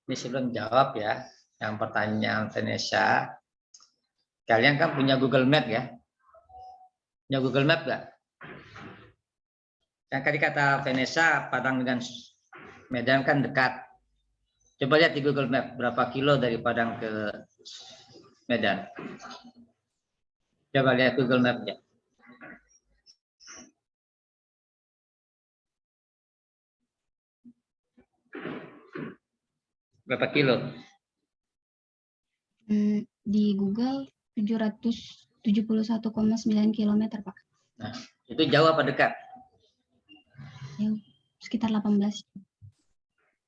Speaker 1: Ini sebelum jawab ya, yang pertanyaan Vanessa, kalian kan punya Google Map ya? Punya Google Map nggak? Yang tadi kata Vanessa, Padang dengan Medan kan dekat. Coba lihat di Google Map, berapa kilo dari Padang ke Medan. Coba lihat Google Map-nya. Berapa kilo?
Speaker 3: Di Google 771,9 km, Pak.
Speaker 1: Nah, itu jauh apa dekat?
Speaker 3: Jauh, sekitar 18.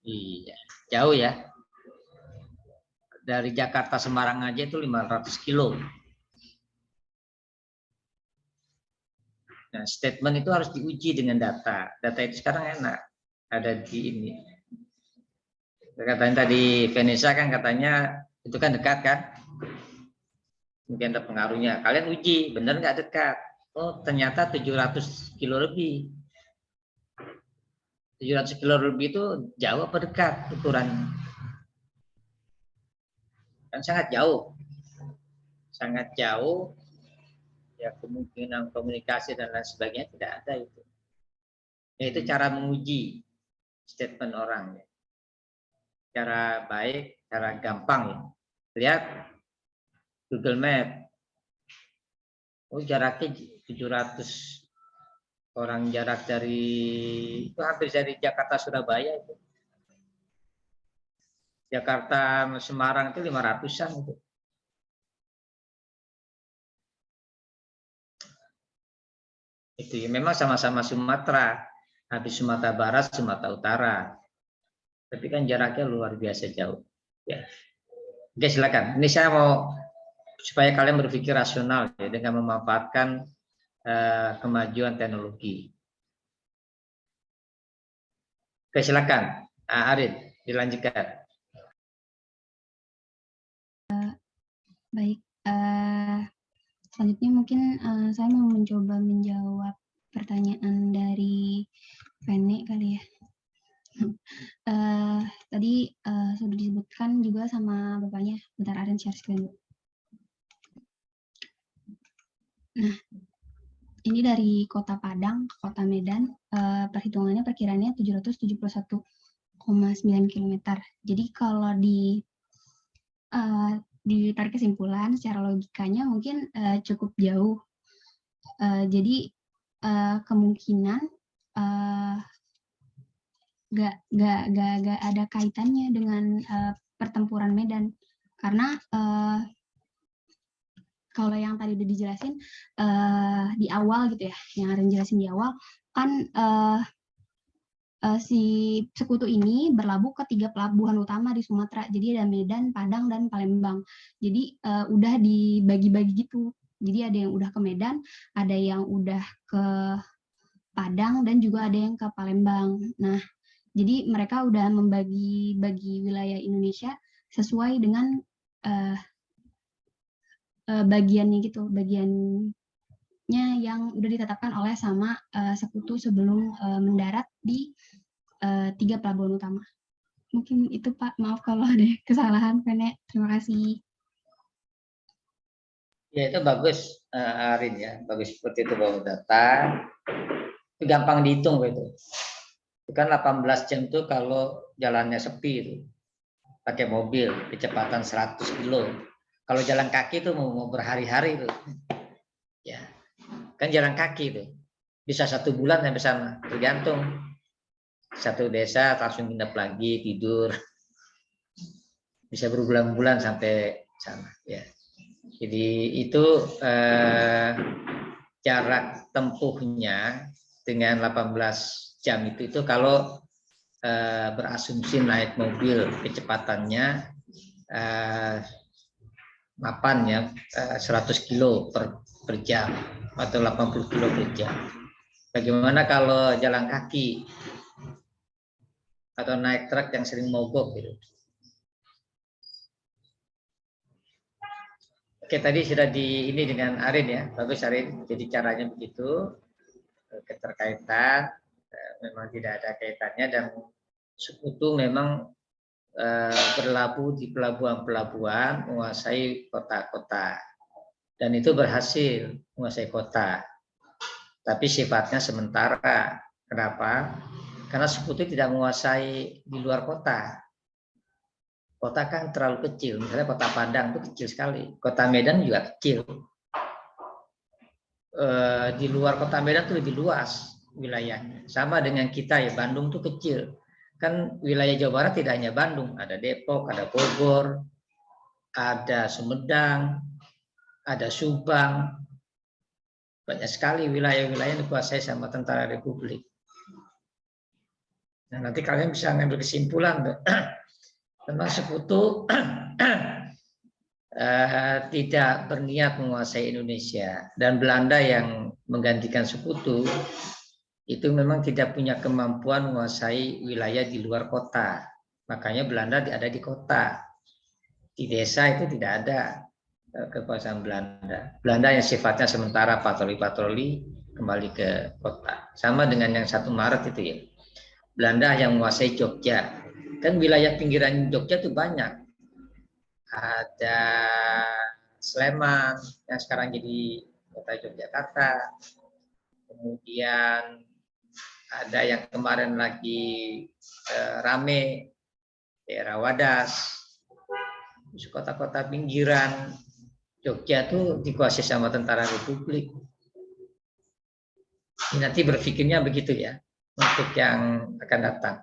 Speaker 1: Iya, jauh ya. Dari Jakarta Semarang aja itu 500 kilo. Nah, statement itu harus diuji dengan data. Data itu sekarang enak, ada di ini. Katanya tadi Vanessa kan katanya itu kan dekat kan? Mungkin ada pengaruhnya. Kalian uji, benar nggak dekat? Oh, ternyata 700 kilo lebih. 700 kilo lebih itu jauh apa dekat ukurannya? Kan sangat jauh. Sangat jauh. Ya kemungkinan komunikasi dan lain sebagainya tidak ada itu. Ya, itu cara menguji statement orang. Ya. Cara baik, cara gampang ya. Lihat Google Map. Oh, jaraknya 700 orang, jarak dari itu hampir dari Jakarta Surabaya itu. Jakarta Semarang itu 500-an itu. Itu ya, memang sama-sama Sumatera. Habis Sumatera Barat, Sumatera Utara. Tapi kan jaraknya luar biasa jauh. Ya. Oke, silakan. Ini saya mau supaya kalian berpikir rasional ya, dengan memanfaatkan kemajuan teknologi. Oke, silakan. Arin, dilanjutkan.
Speaker 3: Baik. Selanjutnya mungkin saya mau mencoba menjawab pertanyaan dari Vene kali ya. Tadi sudah disebutkan juga sama bapaknya. Bentar, Aren share screen. Nah, ini dari kota Padang ke kota Medan, perhitungannya perkiraannya 771,9 km. Jadi kalau ditarik kesimpulan secara logikanya mungkin cukup jauh. Jadi kemungkinan gak ada kaitannya dengan pertempuran Medan, karena kalau yang tadi udah dijelasin di awal gitu ya, yang Aren jelasin di awal kan si sekutu ini berlabuh ke 3 pelabuhan utama di Sumatera. Jadi ada Medan, Padang, dan Palembang. Jadi udah dibagi-bagi gitu. Jadi ada yang udah ke Medan, ada yang udah ke Padang, dan juga ada yang ke Palembang. Nah, jadi mereka udah membagi wilayah Indonesia sesuai dengan bagiannya gitu, bagiannya yang udah ditetapkan oleh sama sekutu sebelum mendarat di 3 pelabuhan utama. Mungkin itu Pak, maaf kalau ada kesalahan, Vene. Terima kasih.
Speaker 1: Ya itu bagus, Arin ya, bagus seperti itu bawa data. Itu gampang dihitung itu. Itu kan 18 jam tuh kalau jalannya sepi itu. Pakai mobil kecepatan 100 kilo. Kalau jalan kaki itu mau berhari-hari itu. Ya. Kan jalan kaki itu. Bisa 1 bulan sampai sana, tergantung. Satu desa langsung nginep lagi, tidur. Bisa berbulan-bulan sampai sana, ya. Jadi itu jarak tempuhnya dengan 18 jam itu kalau berasumsi naik mobil kecepatannya 100 kilo per jam atau 80 kilo per jam. Bagaimana kalau jalan kaki atau naik truk yang sering mogok gitu? Oke, tadi sudah ini dengan Arin ya, bagus Arin. Jadi caranya begitu, keterkaitan memang tidak ada kaitannya, dan Sekutu memang berlabuh di pelabuhan-pelabuhan, menguasai kota-kota, dan itu berhasil menguasai kota. Tapi sifatnya sementara. Kenapa? Karena Sekutu tidak menguasai di luar kota. Kota kan terlalu kecil, misalnya kota Padang itu kecil sekali, kota Medan juga kecil. Di luar kota Medan itu lebih luas wilayahnya. Sama dengan kita ya, Bandung itu kecil. Kan wilayah Jawa Barat tidak hanya Bandung, ada Depok, ada Bogor, ada Sumedang, ada Subang. Banyak sekali wilayah-wilayah yang dikuasai sama tentara Republik. Nah, nanti kalian bisa ngambil kesimpulan tuh. Tentang Sekutu tidak berniat menguasai Indonesia, dan Belanda yang menggantikan Sekutu itu memang tidak punya kemampuan menguasai wilayah di luar kota. Makanya Belanda ada di kota. Di desa itu tidak ada kekuasaan Belanda. Belanda yang sifatnya sementara, patroli-patroli, kembali ke kota. Sama dengan yang 1 Maret itu ya. Belanda yang menguasai Jogja. Kan wilayah pinggiran Jogja itu banyak. Ada Sleman yang sekarang jadi kota Yogyakarta. Kemudian ada yang kemarin lagi rame, daerah Wadas. Kota-kota pinggiran Jogja itu dikuasai sama tentara Republik. Ini nanti berpikirnya begitu ya, untuk yang akan datang.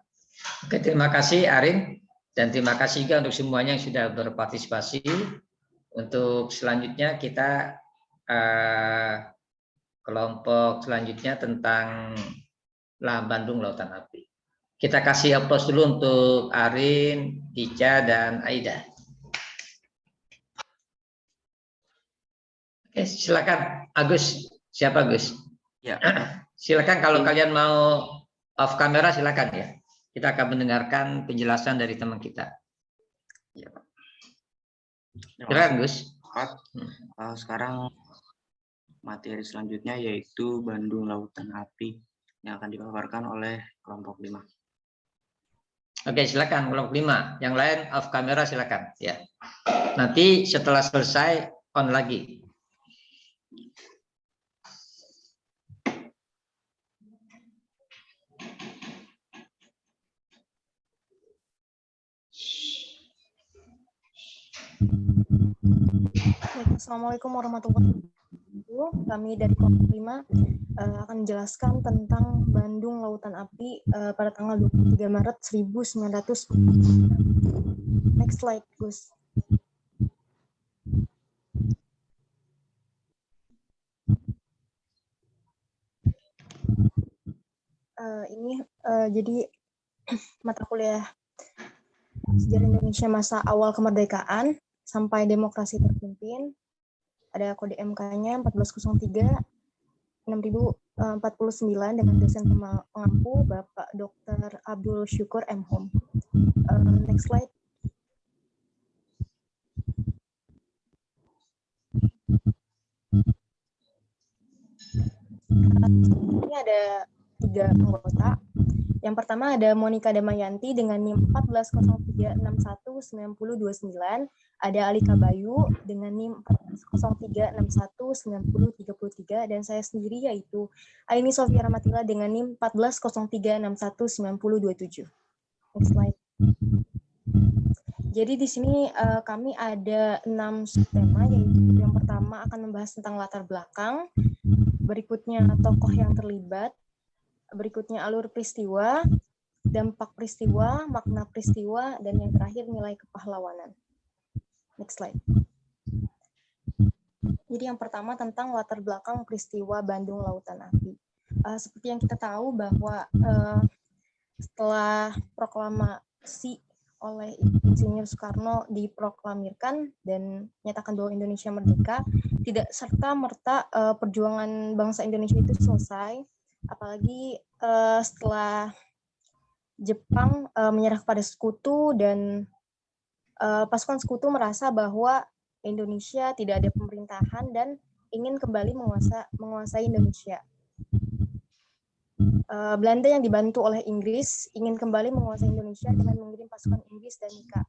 Speaker 1: Oke, terima kasih Arin, dan terima kasih juga untuk semuanya yang sudah berpartisipasi. Untuk selanjutnya kita kelompok selanjutnya tentang Bandung Lautan Api. Kita kasih aplaus dulu untuk Arin, Ica, dan Aida. Oke, silakan Agus. Siapa Agus?
Speaker 2: Ya.
Speaker 1: Silakan kalau kalian mau off kamera silakan ya. Kita akan mendengarkan penjelasan dari teman kita.
Speaker 2: Ya, Pak.
Speaker 1: Silakan Gus.
Speaker 2: Sekarang materi selanjutnya yaitu Bandung Lautan Api yang akan dipaparkan oleh kelompok 5.
Speaker 1: Oke, silakan kelompok 5. Yang lain off kamera silakan ya. Nanti setelah selesai on lagi.
Speaker 7: Assalamualaikum warahmatullahi wabarakatuh. Kami dari kelompok 5 akan menjelaskan tentang Bandung Lautan Api pada tanggal 23 Maret 1900. Next slide, Gus. Ini jadi mata kuliah Sejarah Indonesia masa awal kemerdekaan sampai demokrasi terpimpin. Ada kode MK-nya 1403 6049 dengan dosen pengampu Bapak Dr. Abdul Syukur M. Hom. Next slide. Ini ada 3 anggota. Yang pertama ada Monica Damayanti dengan NIM 1403619029, ada Alika Bayu dengan NIM 1403619033, dan saya sendiri yaitu Aini Sofia Ramatila dengan NIM 1403619027. Next slide. Jadi di sini kami ada 6 subtema, yaitu yang pertama akan membahas tentang latar belakang, berikutnya tokoh yang terlibat, berikutnya alur peristiwa, dampak peristiwa, makna peristiwa, dan yang terakhir nilai kepahlawanan. Next slide. Jadi yang pertama tentang latar belakang peristiwa Bandung Lautan Api. Seperti yang kita tahu bahwa setelah proklamasi oleh Insinyur Soekarno diproklamirkan dan menyatakan bahwa Indonesia merdeka, tidak serta-merta perjuangan bangsa Indonesia itu selesai, apalagi setelah Jepang menyerah kepada sekutu dan pasukan sekutu merasa bahwa Indonesia tidak ada pemerintahan dan ingin kembali menguasai Indonesia. Belanda yang dibantu oleh Inggris ingin kembali menguasai Indonesia dengan mengirim pasukan Inggris dan Nika.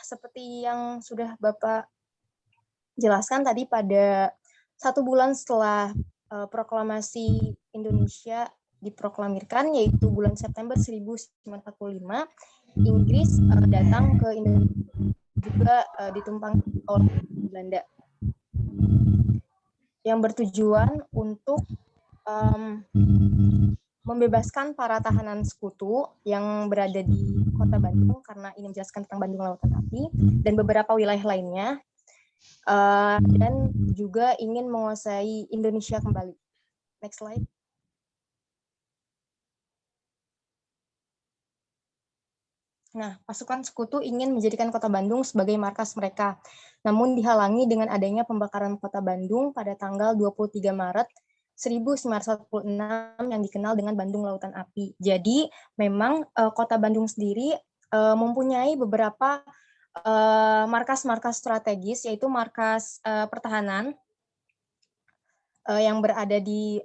Speaker 7: Seperti yang sudah Bapak jelaskan tadi, pada 1 bulan setelah proklamasi Indonesia diproklamirkan, yaitu bulan September 1945, Inggris datang ke Indonesia, juga ditumpangi oleh Belanda, yang bertujuan untuk membebaskan para tahanan sekutu yang berada di kota Bandung, karena ini menjelaskan tentang Bandung Lautan Api dan beberapa wilayah lainnya, dan juga ingin menguasai Indonesia kembali. Next slide. Nah, pasukan sekutu ingin menjadikan kota Bandung sebagai markas mereka, namun dihalangi dengan adanya pembakaran kota Bandung pada tanggal 23 Maret 1946 yang dikenal dengan Bandung Lautan Api. Jadi memang kota Bandung sendiri mempunyai beberapa markas-markas strategis, yaitu markas pertahanan yang berada di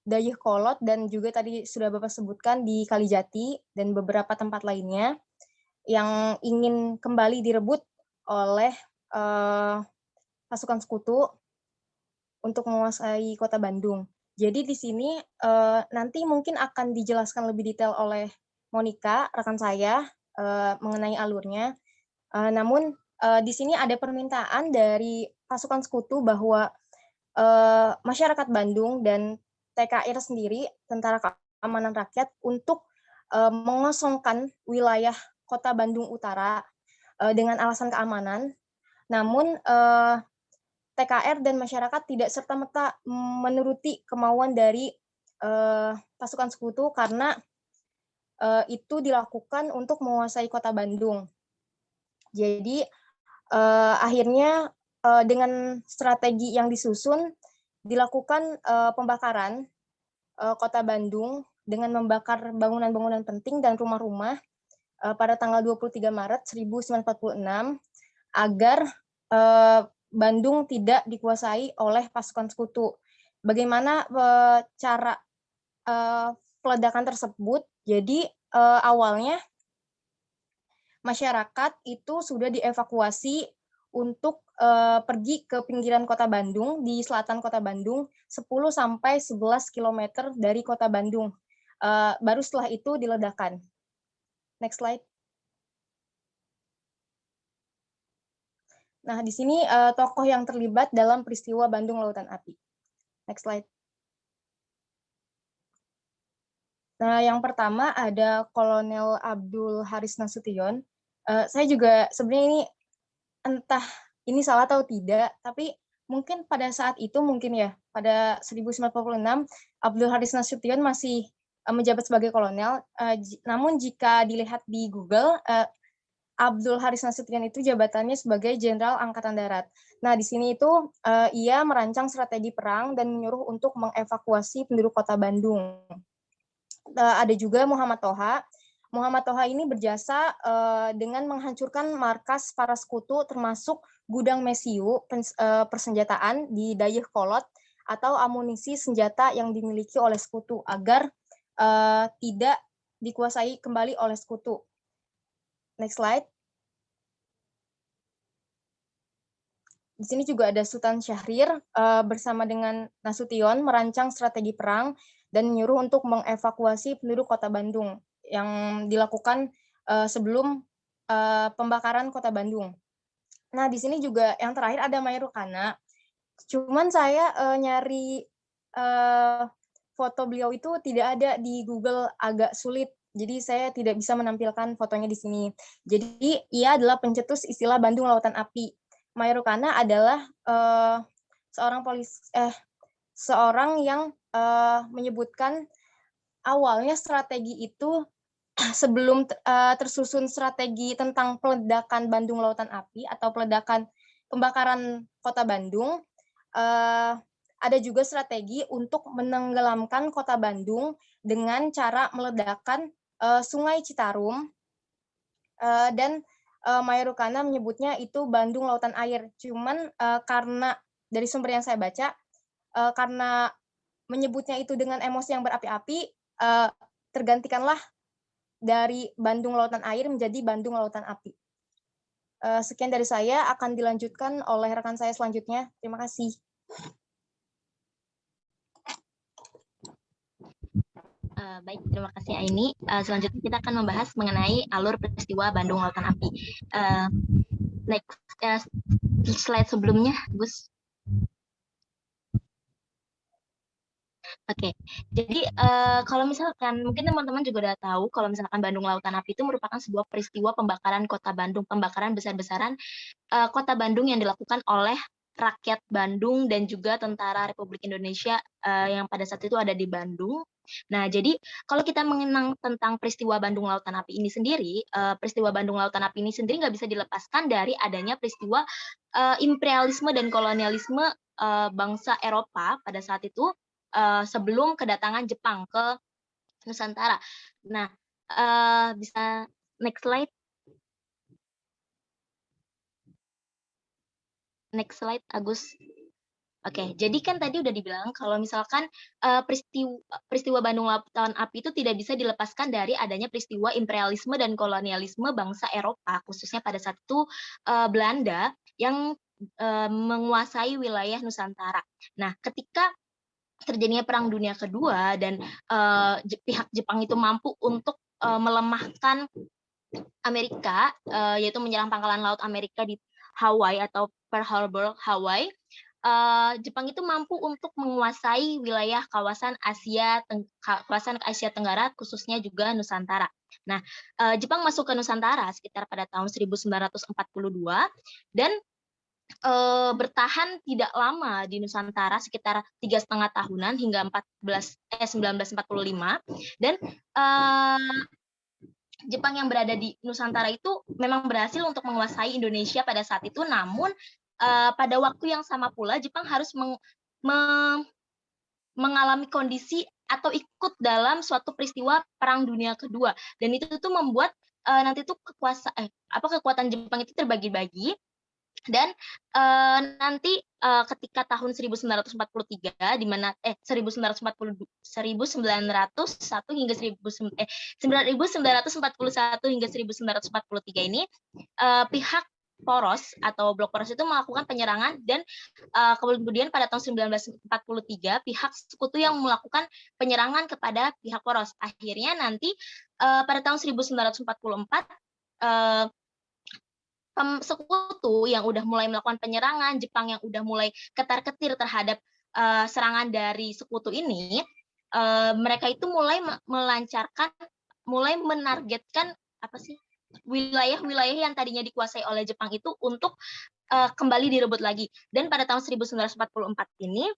Speaker 7: Dayakolot dan juga tadi sudah Bapak sebutkan di Kalijati dan beberapa tempat lainnya yang ingin kembali direbut oleh pasukan sekutu untuk menguasai kota Bandung. Jadi di sini nanti mungkin akan dijelaskan lebih detail oleh Monica, rekan saya, mengenai alurnya. Namun di sini ada permintaan dari pasukan sekutu bahwa masyarakat Bandung dan TKR sendiri, Tentara Keamanan Rakyat, untuk mengosongkan wilayah kota Bandung Utara dengan alasan keamanan. Namun TKR dan masyarakat tidak serta-merta menuruti kemauan dari pasukan sekutu, karena itu dilakukan untuk menguasai kota Bandung. Jadi akhirnya dengan strategi yang disusun dilakukan pembakaran kota Bandung dengan membakar bangunan-bangunan penting dan rumah-rumah pada tanggal 23 Maret 1946 agar Bandung tidak dikuasai oleh pasukan sekutu. Bagaimana cara peledakan tersebut? Jadi awalnya masyarakat itu sudah dievakuasi untuk pergi ke pinggiran kota Bandung, di selatan kota Bandung, 10-11 km dari kota Bandung. Baru setelah itu diledakkan. Next slide. Nah, di sini tokoh yang terlibat dalam peristiwa Bandung Lautan Api. Next slide. Nah, yang pertama ada Kolonel Abdul Haris Nasution. Saya juga sebenarnya ini entah ini salah atau tidak, tapi mungkin pada saat itu mungkin ya, pada 1946 Abdul Haris Nasution masih menjabat sebagai kolonel. Namun jika dilihat di Google, Abdul Haris Nasution itu jabatannya sebagai Jenderal Angkatan Darat. Nah, di sini itu ia merancang strategi perang dan menyuruh untuk mengevakuasi penduduk kota Bandung. Ada juga Muhammad Toha. Muhammad Toha ini berjasa dengan menghancurkan markas para sekutu, termasuk gudang mesiu persenjataan di Dayakolot atau amunisi senjata yang dimiliki oleh sekutu agar tidak dikuasai kembali oleh sekutu. Next slide. Di sini juga ada Sultan Syahrir bersama dengan Nasution merancang strategi perang dan menyuruh untuk mengevakuasi penduduk kota Bandung yang dilakukan sebelum pembakaran kota Bandung. Nah, di sini juga yang terakhir ada Mairukana. Cuman saya nyari foto beliau itu tidak ada di Google, agak sulit. Jadi saya tidak bisa menampilkan fotonya di sini. Jadi ia adalah pencetus istilah Bandung Lautan Api. Mayorukana adalah seorang yang menyebutkan awalnya strategi itu sebelum tersusun strategi tentang peledakan Bandung Lautan Api atau pembakaran kota Bandung, ada juga strategi untuk menenggelamkan kota Bandung dengan cara meledakkan Sungai Citarum, dan Mayorukana menyebutnya itu Bandung Lautan Air. Cuman karena dari sumber yang saya baca, karena menyebutnya itu dengan emosi yang berapi-api, tergantikanlah dari Bandung Lautan Air menjadi Bandung Lautan Api. Sekian dari saya, akan dilanjutkan oleh rekan saya selanjutnya. Terima kasih.
Speaker 5: Baik, terima kasih Aini. Selanjutnya kita akan membahas mengenai alur peristiwa Bandung Lautan Api. Next slide sebelumnya, Gus. Oke, jadi kalau misalkan mungkin teman-teman juga udah tahu kalau misalkan Bandung Lautan Api itu merupakan sebuah peristiwa pembakaran kota Bandung, pembakaran besar-besaran kota Bandung yang dilakukan oleh rakyat Bandung dan juga tentara Republik Indonesia yang pada saat itu ada di Bandung. Nah, jadi kalau kita mengenang tentang peristiwa Bandung Lautan Api ini sendiri, peristiwa Bandung Lautan Api ini sendiri nggak bisa dilepaskan dari adanya peristiwa imperialisme dan kolonialisme bangsa Eropa pada saat itu, sebelum kedatangan Jepang ke Nusantara. Nah, bisa next slide. Next slide, Agus. Oke, jadi kan tadi udah dibilang kalau misalkan peristiwa Bandung Lautan Api itu tidak bisa dilepaskan dari adanya peristiwa imperialisme dan kolonialisme bangsa Eropa, khususnya pada saat itu Belanda yang menguasai wilayah Nusantara. Nah, ketika terjadinya Perang Dunia Kedua dan pihak Jepang itu mampu untuk melemahkan Amerika, yaitu menyerang pangkalan laut Amerika di Hawaii atau Pearl Harbor, Hawaii, Jepang itu mampu untuk menguasai wilayah kawasan Asia Tenggara, khususnya juga Nusantara. Nah, Jepang masuk ke Nusantara sekitar pada tahun 1942 dan bertahan tidak lama di Nusantara, sekitar 3,5 tahunan hingga 1945, dan Jepang yang berada di Nusantara itu memang berhasil untuk menguasai Indonesia pada saat itu, namun pada waktu yang sama pula Jepang harus mengalami kondisi atau ikut dalam suatu peristiwa Perang Dunia Kedua, dan itu tuh membuat nanti tuh kekuatan Jepang itu terbagi-bagi. Dan nanti ketika tahun 1943 di mana 1901 hingga 1941 hingga 1943 ini pihak Poros atau Blok Poros itu melakukan penyerangan, dan kemudian pada tahun 1943 pihak sekutu yang melakukan penyerangan kepada pihak Poros. Akhirnya nanti pada tahun 1944 sekutu yang udah mulai melakukan penyerangan, Jepang yang udah mulai ketar-ketir terhadap serangan dari sekutu ini, mereka itu mulai menargetkan wilayah-wilayah yang tadinya dikuasai oleh Jepang itu untuk kembali direbut lagi. Dan pada tahun 1944 ini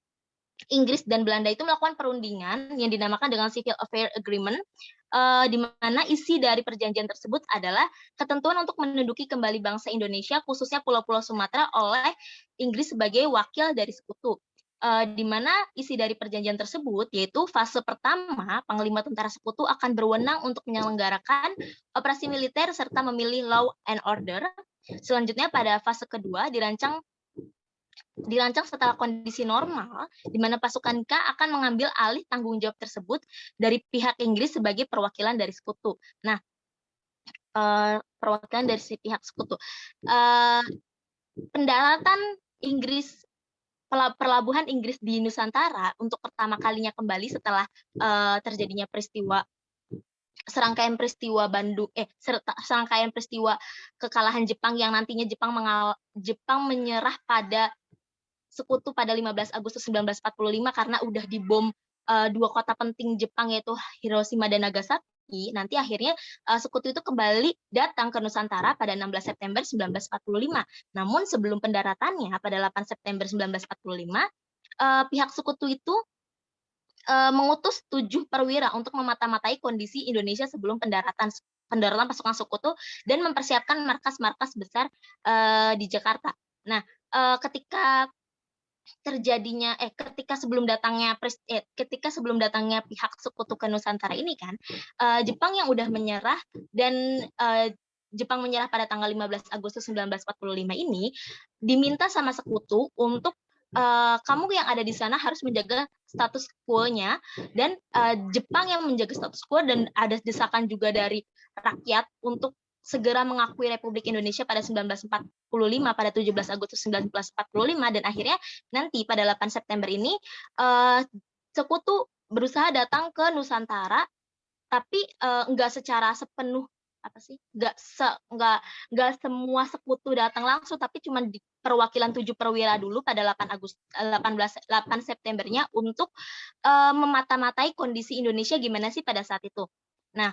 Speaker 5: Inggris dan Belanda itu melakukan perundingan yang dinamakan dengan Civil Affair Agreement, di mana isi dari perjanjian tersebut adalah ketentuan untuk menduduki kembali bangsa Indonesia, khususnya Pulau-Pulau Sumatera, oleh Inggris sebagai wakil dari sekutu. Di mana isi dari perjanjian tersebut yaitu fase pertama, Panglima Tentara Sekutu akan berwenang untuk menyelenggarakan operasi militer serta memilih law and order. Selanjutnya pada fase kedua dirancang setelah kondisi normal, di mana pasukan K akan mengambil alih tanggung jawab tersebut dari pihak Inggris sebagai perwakilan dari sekutu. Nah, perwakilan dari si pihak sekutu. Pendaratan Inggris, perlabuhan Inggris di Nusantara untuk pertama kalinya kembali setelah terjadinya serangkaian peristiwa kekalahan Jepang yang nantinya Jepang menyerah pada sekutu pada 15 Agustus 1945 karena udah dibom dua kota penting Jepang yaitu Hiroshima dan Nagasaki.
Speaker 8: nanti akhirnya sekutu itu kembali datang ke Nusantara pada 16 September 1945. Namun sebelum pendaratannya pada 8 September 1945, pihak sekutu itu mengutus 7 perwira untuk memata-matai kondisi Indonesia sebelum pendaratan pasukan sekutu dan mempersiapkan markas-markas besar di Jakarta. Nah, ketika sebelum datangnya pihak sekutu ke Nusantara ini kan, Jepang yang udah menyerah dan Jepang menyerah pada tanggal 15 Agustus 1945 ini diminta sama sekutu untuk kamu yang ada di sana harus menjaga status quo-nya, dan Jepang yang menjaga status quo, dan ada desakan juga dari rakyat untuk segera mengakui Republik Indonesia pada 1945 pada 17 Agustus 1945, dan akhirnya nanti pada 8 September ini sekutu berusaha datang ke Nusantara, tapi enggak secara sepenuh enggak semua sekutu datang langsung, tapi cuma di perwakilan 7 perwira dulu pada 8 Septembernya untuk memata-matai kondisi Indonesia gimana sih pada saat itu. Nah,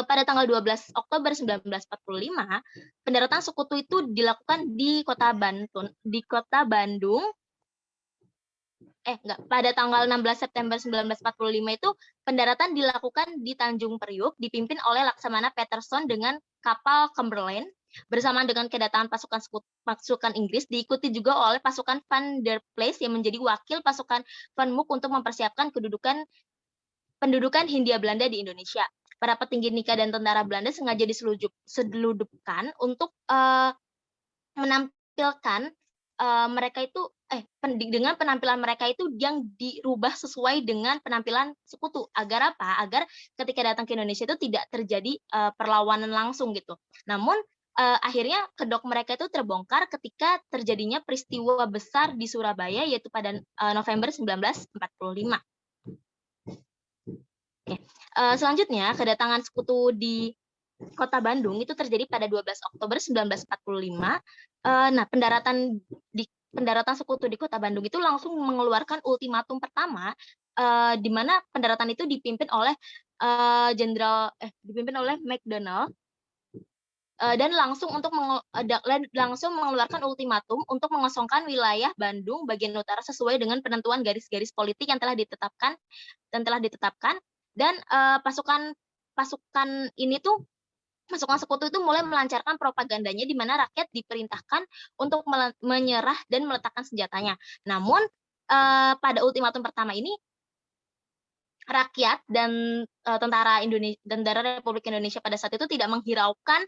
Speaker 8: pada tanggal 12 Oktober 1945, pendaratan sekutu itu dilakukan di Kota Bandung. Pada tanggal 16 September 1945 itu pendaratan dilakukan di Tanjung Priuk, dipimpin oleh Laksamana Patterson dengan kapal Cumberland, bersamaan dengan kedatangan pasukan Inggris, diikuti juga oleh pasukan Van der Plas yang menjadi wakil pasukan Van Mook untuk mempersiapkan pendudukan Hindia Belanda di Indonesia. Para petinggi Nika dan tentara Belanda sengaja diseludupkan untuk menampilkan mereka itu dengan penampilan mereka itu yang dirubah sesuai dengan penampilan sekutu. Agar apa? Agar ketika datang ke Indonesia itu tidak terjadi perlawanan langsung gitu. Namun akhirnya kedok mereka itu terbongkar ketika terjadinya peristiwa besar di Surabaya, yaitu pada November 1945. Selanjutnya, kedatangan sekutu di Kota Bandung itu terjadi pada 12 Oktober 1945. Nah, pendaratan sekutu di Kota Bandung itu langsung mengeluarkan ultimatum pertama, di mana pendaratan itu dipimpin oleh McDonald, dan langsung mengeluarkan ultimatum untuk mengosongkan wilayah Bandung bagian utara sesuai dengan penentuan garis-garis politik yang telah ditetapkan. Dan pasukan sekutu itu mulai melancarkan propagandanya, di mana rakyat diperintahkan untuk menyerah dan meletakkan senjatanya. Namun pada ultimatum pertama ini rakyat dan tentara Republik Indonesia pada saat itu tidak menghiraukan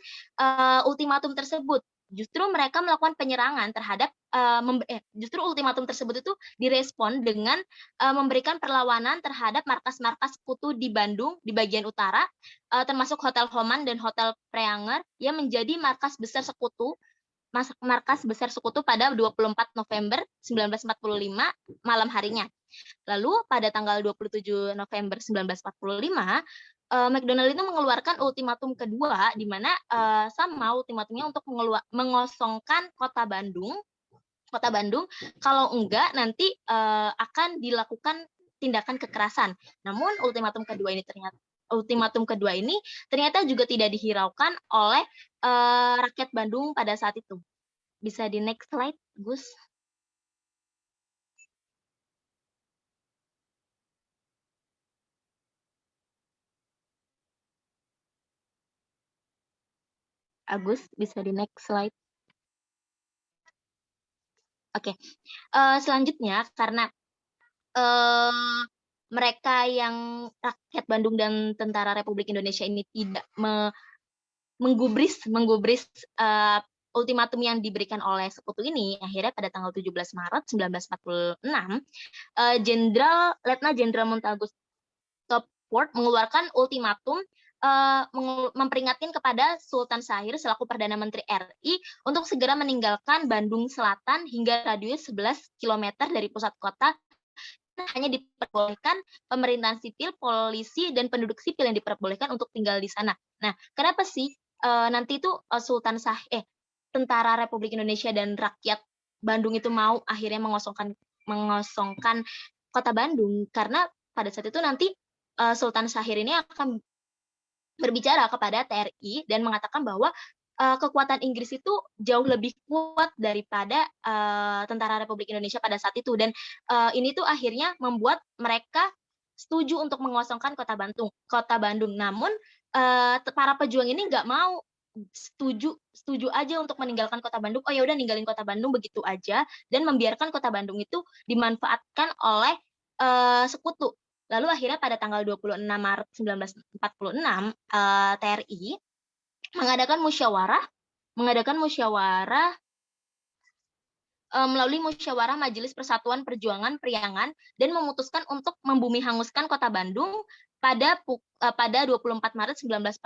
Speaker 8: ultimatum tersebut. Justru mereka melakukan penyerangan terhadap justru ultimatum tersebut itu direspon dengan memberikan perlawanan terhadap markas-markas sekutu di Bandung di bagian utara, termasuk Hotel Homan dan Hotel Preanger yang menjadi markas besar sekutu pada 24 November 1945 malam harinya. Lalu pada tanggal 27 November 1945, McDonald itu mengeluarkan ultimatum kedua, di mana sama ultimatumnya untuk mengosongkan Kota Bandung. Kalau enggak nanti akan dilakukan tindakan kekerasan. Namun ultimatum kedua ini ternyata juga tidak dihiraukan oleh rakyat Bandung pada saat itu. Bisa di next slide, Gus. Agus, bisa di next slide. Oke. Selanjutnya, karena mereka yang rakyat Bandung dan tentara Republik Indonesia ini tidak menggubris ultimatum yang diberikan oleh sekutu ini, akhirnya pada tanggal 17 Maret 1946, Letnan Jenderal Montagu Stopford mengeluarkan ultimatum memperingatkan kepada Sultan Syahrir selaku Perdana Menteri RI untuk segera meninggalkan Bandung Selatan hingga radius 11 km dari pusat kota. Hanya diperbolehkan pemerintahan sipil, polisi, dan penduduk sipil yang diperbolehkan untuk tinggal di sana. Nah, kenapa sih nanti itu tentara Republik Indonesia dan rakyat Bandung itu mau akhirnya mengosongkan Kota Bandung? Karena pada saat itu nanti Sultan Syahrir ini akan berbicara kepada TRI dan mengatakan bahwa kekuatan Inggris itu jauh lebih kuat daripada tentara Republik Indonesia pada saat itu, dan ini tuh akhirnya membuat mereka setuju untuk mengosongkan Kota Bandung. Namun para pejuang ini nggak mau, setuju aja untuk meninggalkan Kota Bandung. Oh ya udah, ninggalin Kota Bandung begitu aja dan membiarkan Kota Bandung itu dimanfaatkan oleh sekutu. Lalu akhirnya pada tanggal 26 Maret 1946 TRI mengadakan musyawarah melalui musyawarah Majelis Persatuan Perjuangan Priangan dan memutuskan untuk membumi hanguskan Kota Bandung pada 24 Maret 1946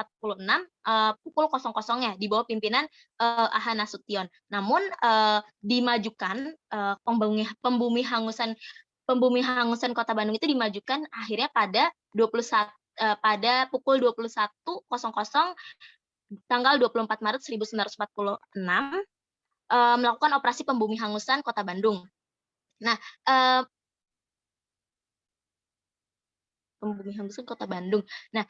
Speaker 8: pukul 00-nya di bawah pimpinan A.H. Nasution. Namun dimajukan pembumi hanguskan Kota Bandung itu dimajukan akhirnya pada pukul 21.00 tanggal 24 Maret 1946 melakukan operasi pembumi hangusan Kota Bandung. Nah, pembumi hangusan Kota Bandung. Nah,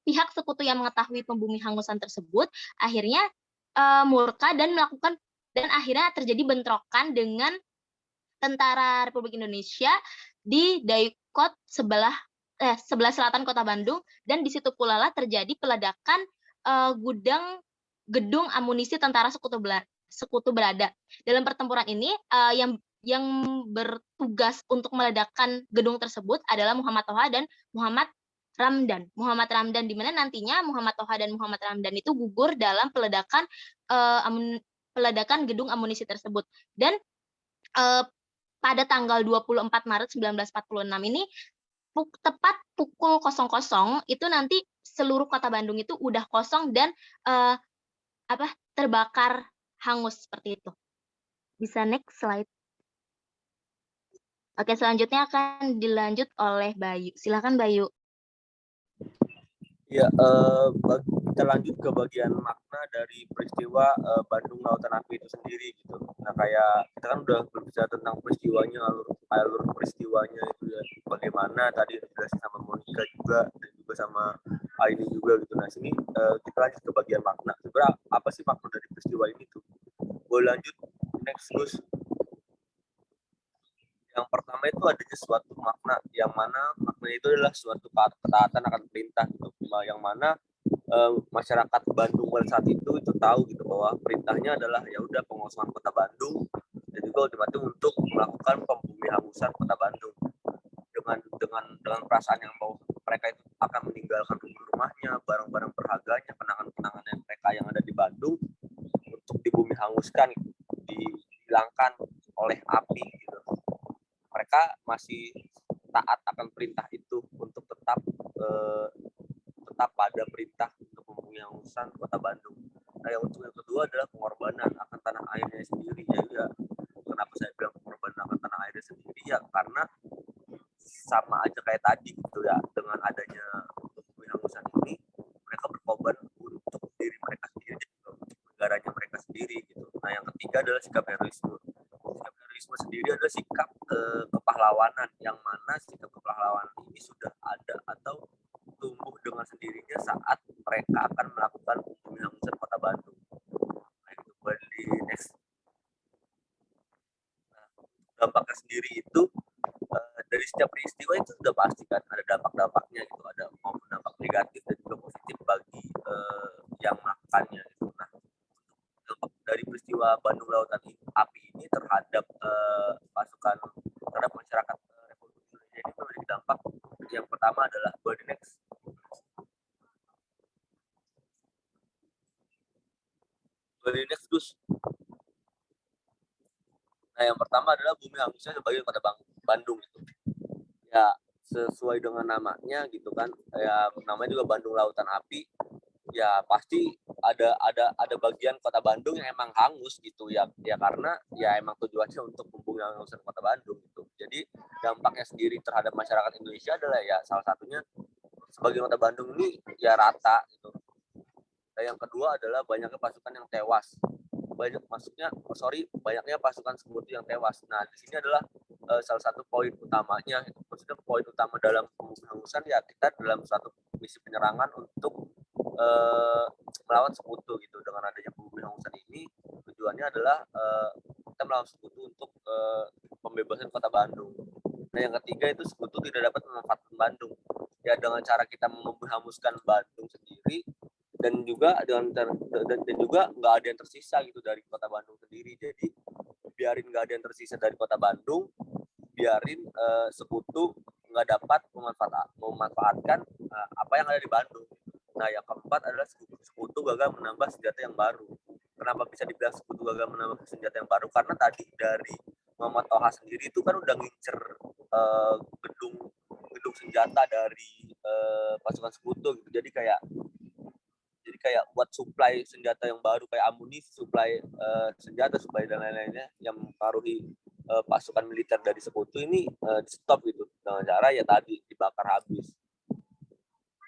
Speaker 8: pihak sekutu yang mengetahui pembumi hangusan tersebut akhirnya murka dan akhirnya terjadi bentrokan dengan tentara Republik Indonesia di Daikot sebelah selatan Kota Bandung, dan di situ pula lah terjadi peledakan gedung amunisi tentara sekutu berada. Dalam pertempuran ini yang bertugas untuk meledakkan gedung tersebut adalah Muhammad Toha dan Muhammad Ramdan, di mana nantinya Muhammad Toha dan Muhammad Ramdan itu gugur dalam peledakan gedung amunisi tersebut. Dan pada tanggal 24 Maret 1946 ini tepat pukul 00 itu nanti seluruh Kota Bandung itu udah kosong dan terbakar hangus seperti itu. Bisa next slide. Oke, selanjutnya akan dilanjut oleh Bayu. Silakan Bayu.
Speaker 9: Ya, kita lanjut ke bagian makna dari peristiwa Bandung Lautan Api itu sendiri gitu. Nah, kayak kita kan udah berbicara tentang peristiwanya, alur peristiwanya itu ya, bagaimana tadi dijelasin sama Monica juga dan juga sama Aini juga gitu. Nah, sini kita lanjut ke bagian makna. Sebenarnya apa sih makna dari peristiwa ini tuh? Boleh lanjut next Gus. Yang pertama itu adanya suatu makna, yang mana makna itu adalah suatu ketaatan akan perintah gitu, yang mana masyarakat Bandung pada saat itu tahu gitu bahwa perintahnya adalah ya udah pengosongan Kota Bandung dan juga ultimatum untuk melakukan pembumi hangusan Kota Bandung dengan perasaan yang bahwa mereka itu akan meninggalkan rumahnya, barang-barang berharganya, kenangan-kenangan mereka yang ada di Bandung untuk dibumi hanguskan, dihilangkan oleh api gitu. Mereka masih taat akan perintah itu untuk tetap pada perintah untuk membumi hanguskan Kota Bandung. Nah, yang kedua adalah pengorbanan akan tanah airnya sendiri. Ya, kenapa saya bilang pengorbanan akan tanah airnya sendiri? Ya karena sama aja kayak tadi gitu ya, dengan adanya membumi hanguskan ini, mereka berkorban untuk diri mereka sendiri dan juga untuk negaranya mereka sendiri gitu. Nah, yang ketiga adalah sikap heroisme. Sikap heroisme sendiri adalah sikap kepahlawanan, yang mana sikap kepahlawanan ini sudah ada atau tumbuh dengan sendirinya saat mereka akan melakukan pembumi hanguskan Kota Bandung. Nah, itu boleh di next. Nah, dampaknya sendiri itu dari setiap peristiwa itu sudah pasti kan ada dampak-dampaknya gitu, ada maupun dampak negatif dan juga positif bagi yang melakukannya gitu. Nah, dampak dari peristiwa Bandung Lautan Api ini terhadap masyarakat Republik Indonesia ini memiliki dampak. Yang pertama adalah body next. Body next Gus. Nah, yang pertama adalah bumi hangusnya sebagai Kota Bandung gitu. Ya, sesuai dengan namanya gitu kan. Ya, namanya juga Bandung Lautan Api. Ya, pasti ada bagian Kota Bandung yang emang hangus gitu ya. Ya karena ya emang tujuannya untuk membumi hanguskan Kota Bandung gitu. Jadi, dampaknya sendiri terhadap masyarakat Indonesia adalah ya salah satunya sebagai Kota Bandung ini ya rata gitu. Dan yang kedua adalah banyaknya pasukan yang tewas. Banyaknya pasukan sekutu yang tewas. Nah, di sini adalah salah satu poin utamanya. Maksudnya poin utama dalam pembumi hangusan ya kita dalam suatu misi penyerangan untuk melawan sekutu gitu. Dengan adanya bumi hangusan ini tujuannya adalah kita melawan sekutu untuk pembebasan kota Bandung. Nah, yang ketiga itu sekutu tidak dapat memanfaatkan Bandung. Ya dengan cara kita menghanguskan Bandung sendiri dan juga nggak ada yang tersisa gitu dari kota Bandung sendiri. Jadi biarin nggak ada yang tersisa dari kota Bandung, biarin sekutu nggak dapat memanfaatkan apa yang ada di Bandung. Nah, yang keempat adalah sekutu gagal menambah senjata yang baru. Kenapa bisa dibilang sekutu gagal menambah senjata yang baru? Karena tadi dari Muhammad Toha sendiri itu kan udah ngincer gedung senjata dari pasukan sekutu gitu. Jadi kayak buat supply senjata yang baru, kayak amunisi, supply senjata, supply dan lain-lainnya yang mempengaruhi pasukan militer dari sekutu ini di stop gitu dengan cara ya tadi dibakar habis.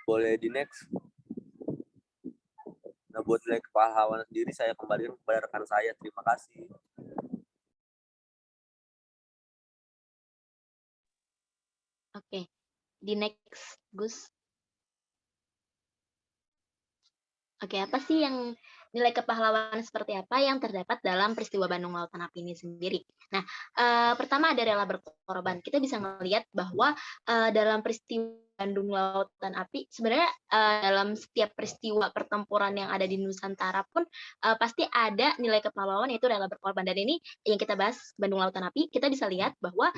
Speaker 9: Boleh di next. Nah, buat nilai kepahlawanan sendiri saya kembalikan kepada rekan saya. Terima kasih.
Speaker 8: Oke, di next, Gus. Oke, apa sih yang nilai kepahlawanan seperti apa yang terdapat dalam peristiwa Bandung Lautan Api ini sendiri? Nah, pertama ada rela berkorban. Kita bisa melihat bahwa dalam peristiwa Bandung Lautan Api, sebenarnya dalam setiap peristiwa pertempuran yang ada di Nusantara pun pasti ada nilai kepahlawanan, yaitu rela berkorban. Dan ini yang kita bahas Bandung Lautan Api, kita bisa lihat bahwa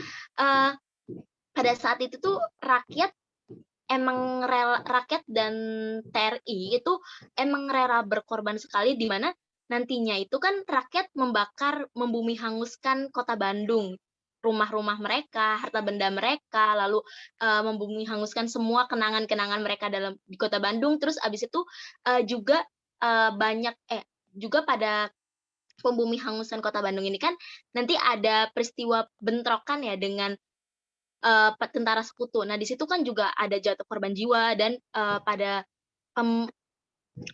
Speaker 8: pada saat itu tuh rakyat dan TRI itu emang rela berkorban sekali, di mana nantinya itu kan rakyat membumi hanguskan kota Bandung, rumah-rumah mereka, harta benda mereka, lalu membumi hanguskan semua kenangan-kenangan mereka di kota Bandung. Terus abis itu juga juga pada pembumi hangusan kota Bandung ini kan nanti ada peristiwa bentrokan ya dengan tentara sekutu. Nah, di situ kan juga ada jatuh korban jiwa dan pada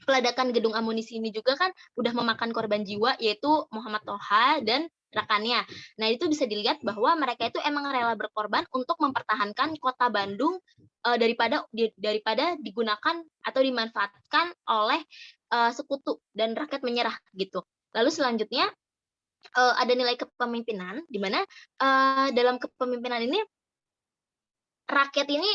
Speaker 8: peledakan gedung amunisi ini juga kan udah memakan korban jiwa, yaitu Muhammad Toha dan rekannya. Nah, itu bisa dilihat bahwa mereka itu emang rela berkorban untuk mempertahankan kota Bandung daripada digunakan atau dimanfaatkan oleh sekutu dan rakyat menyerah gitu. Lalu selanjutnya ada nilai kepemimpinan, di mana dalam kepemimpinan ini rakyat ini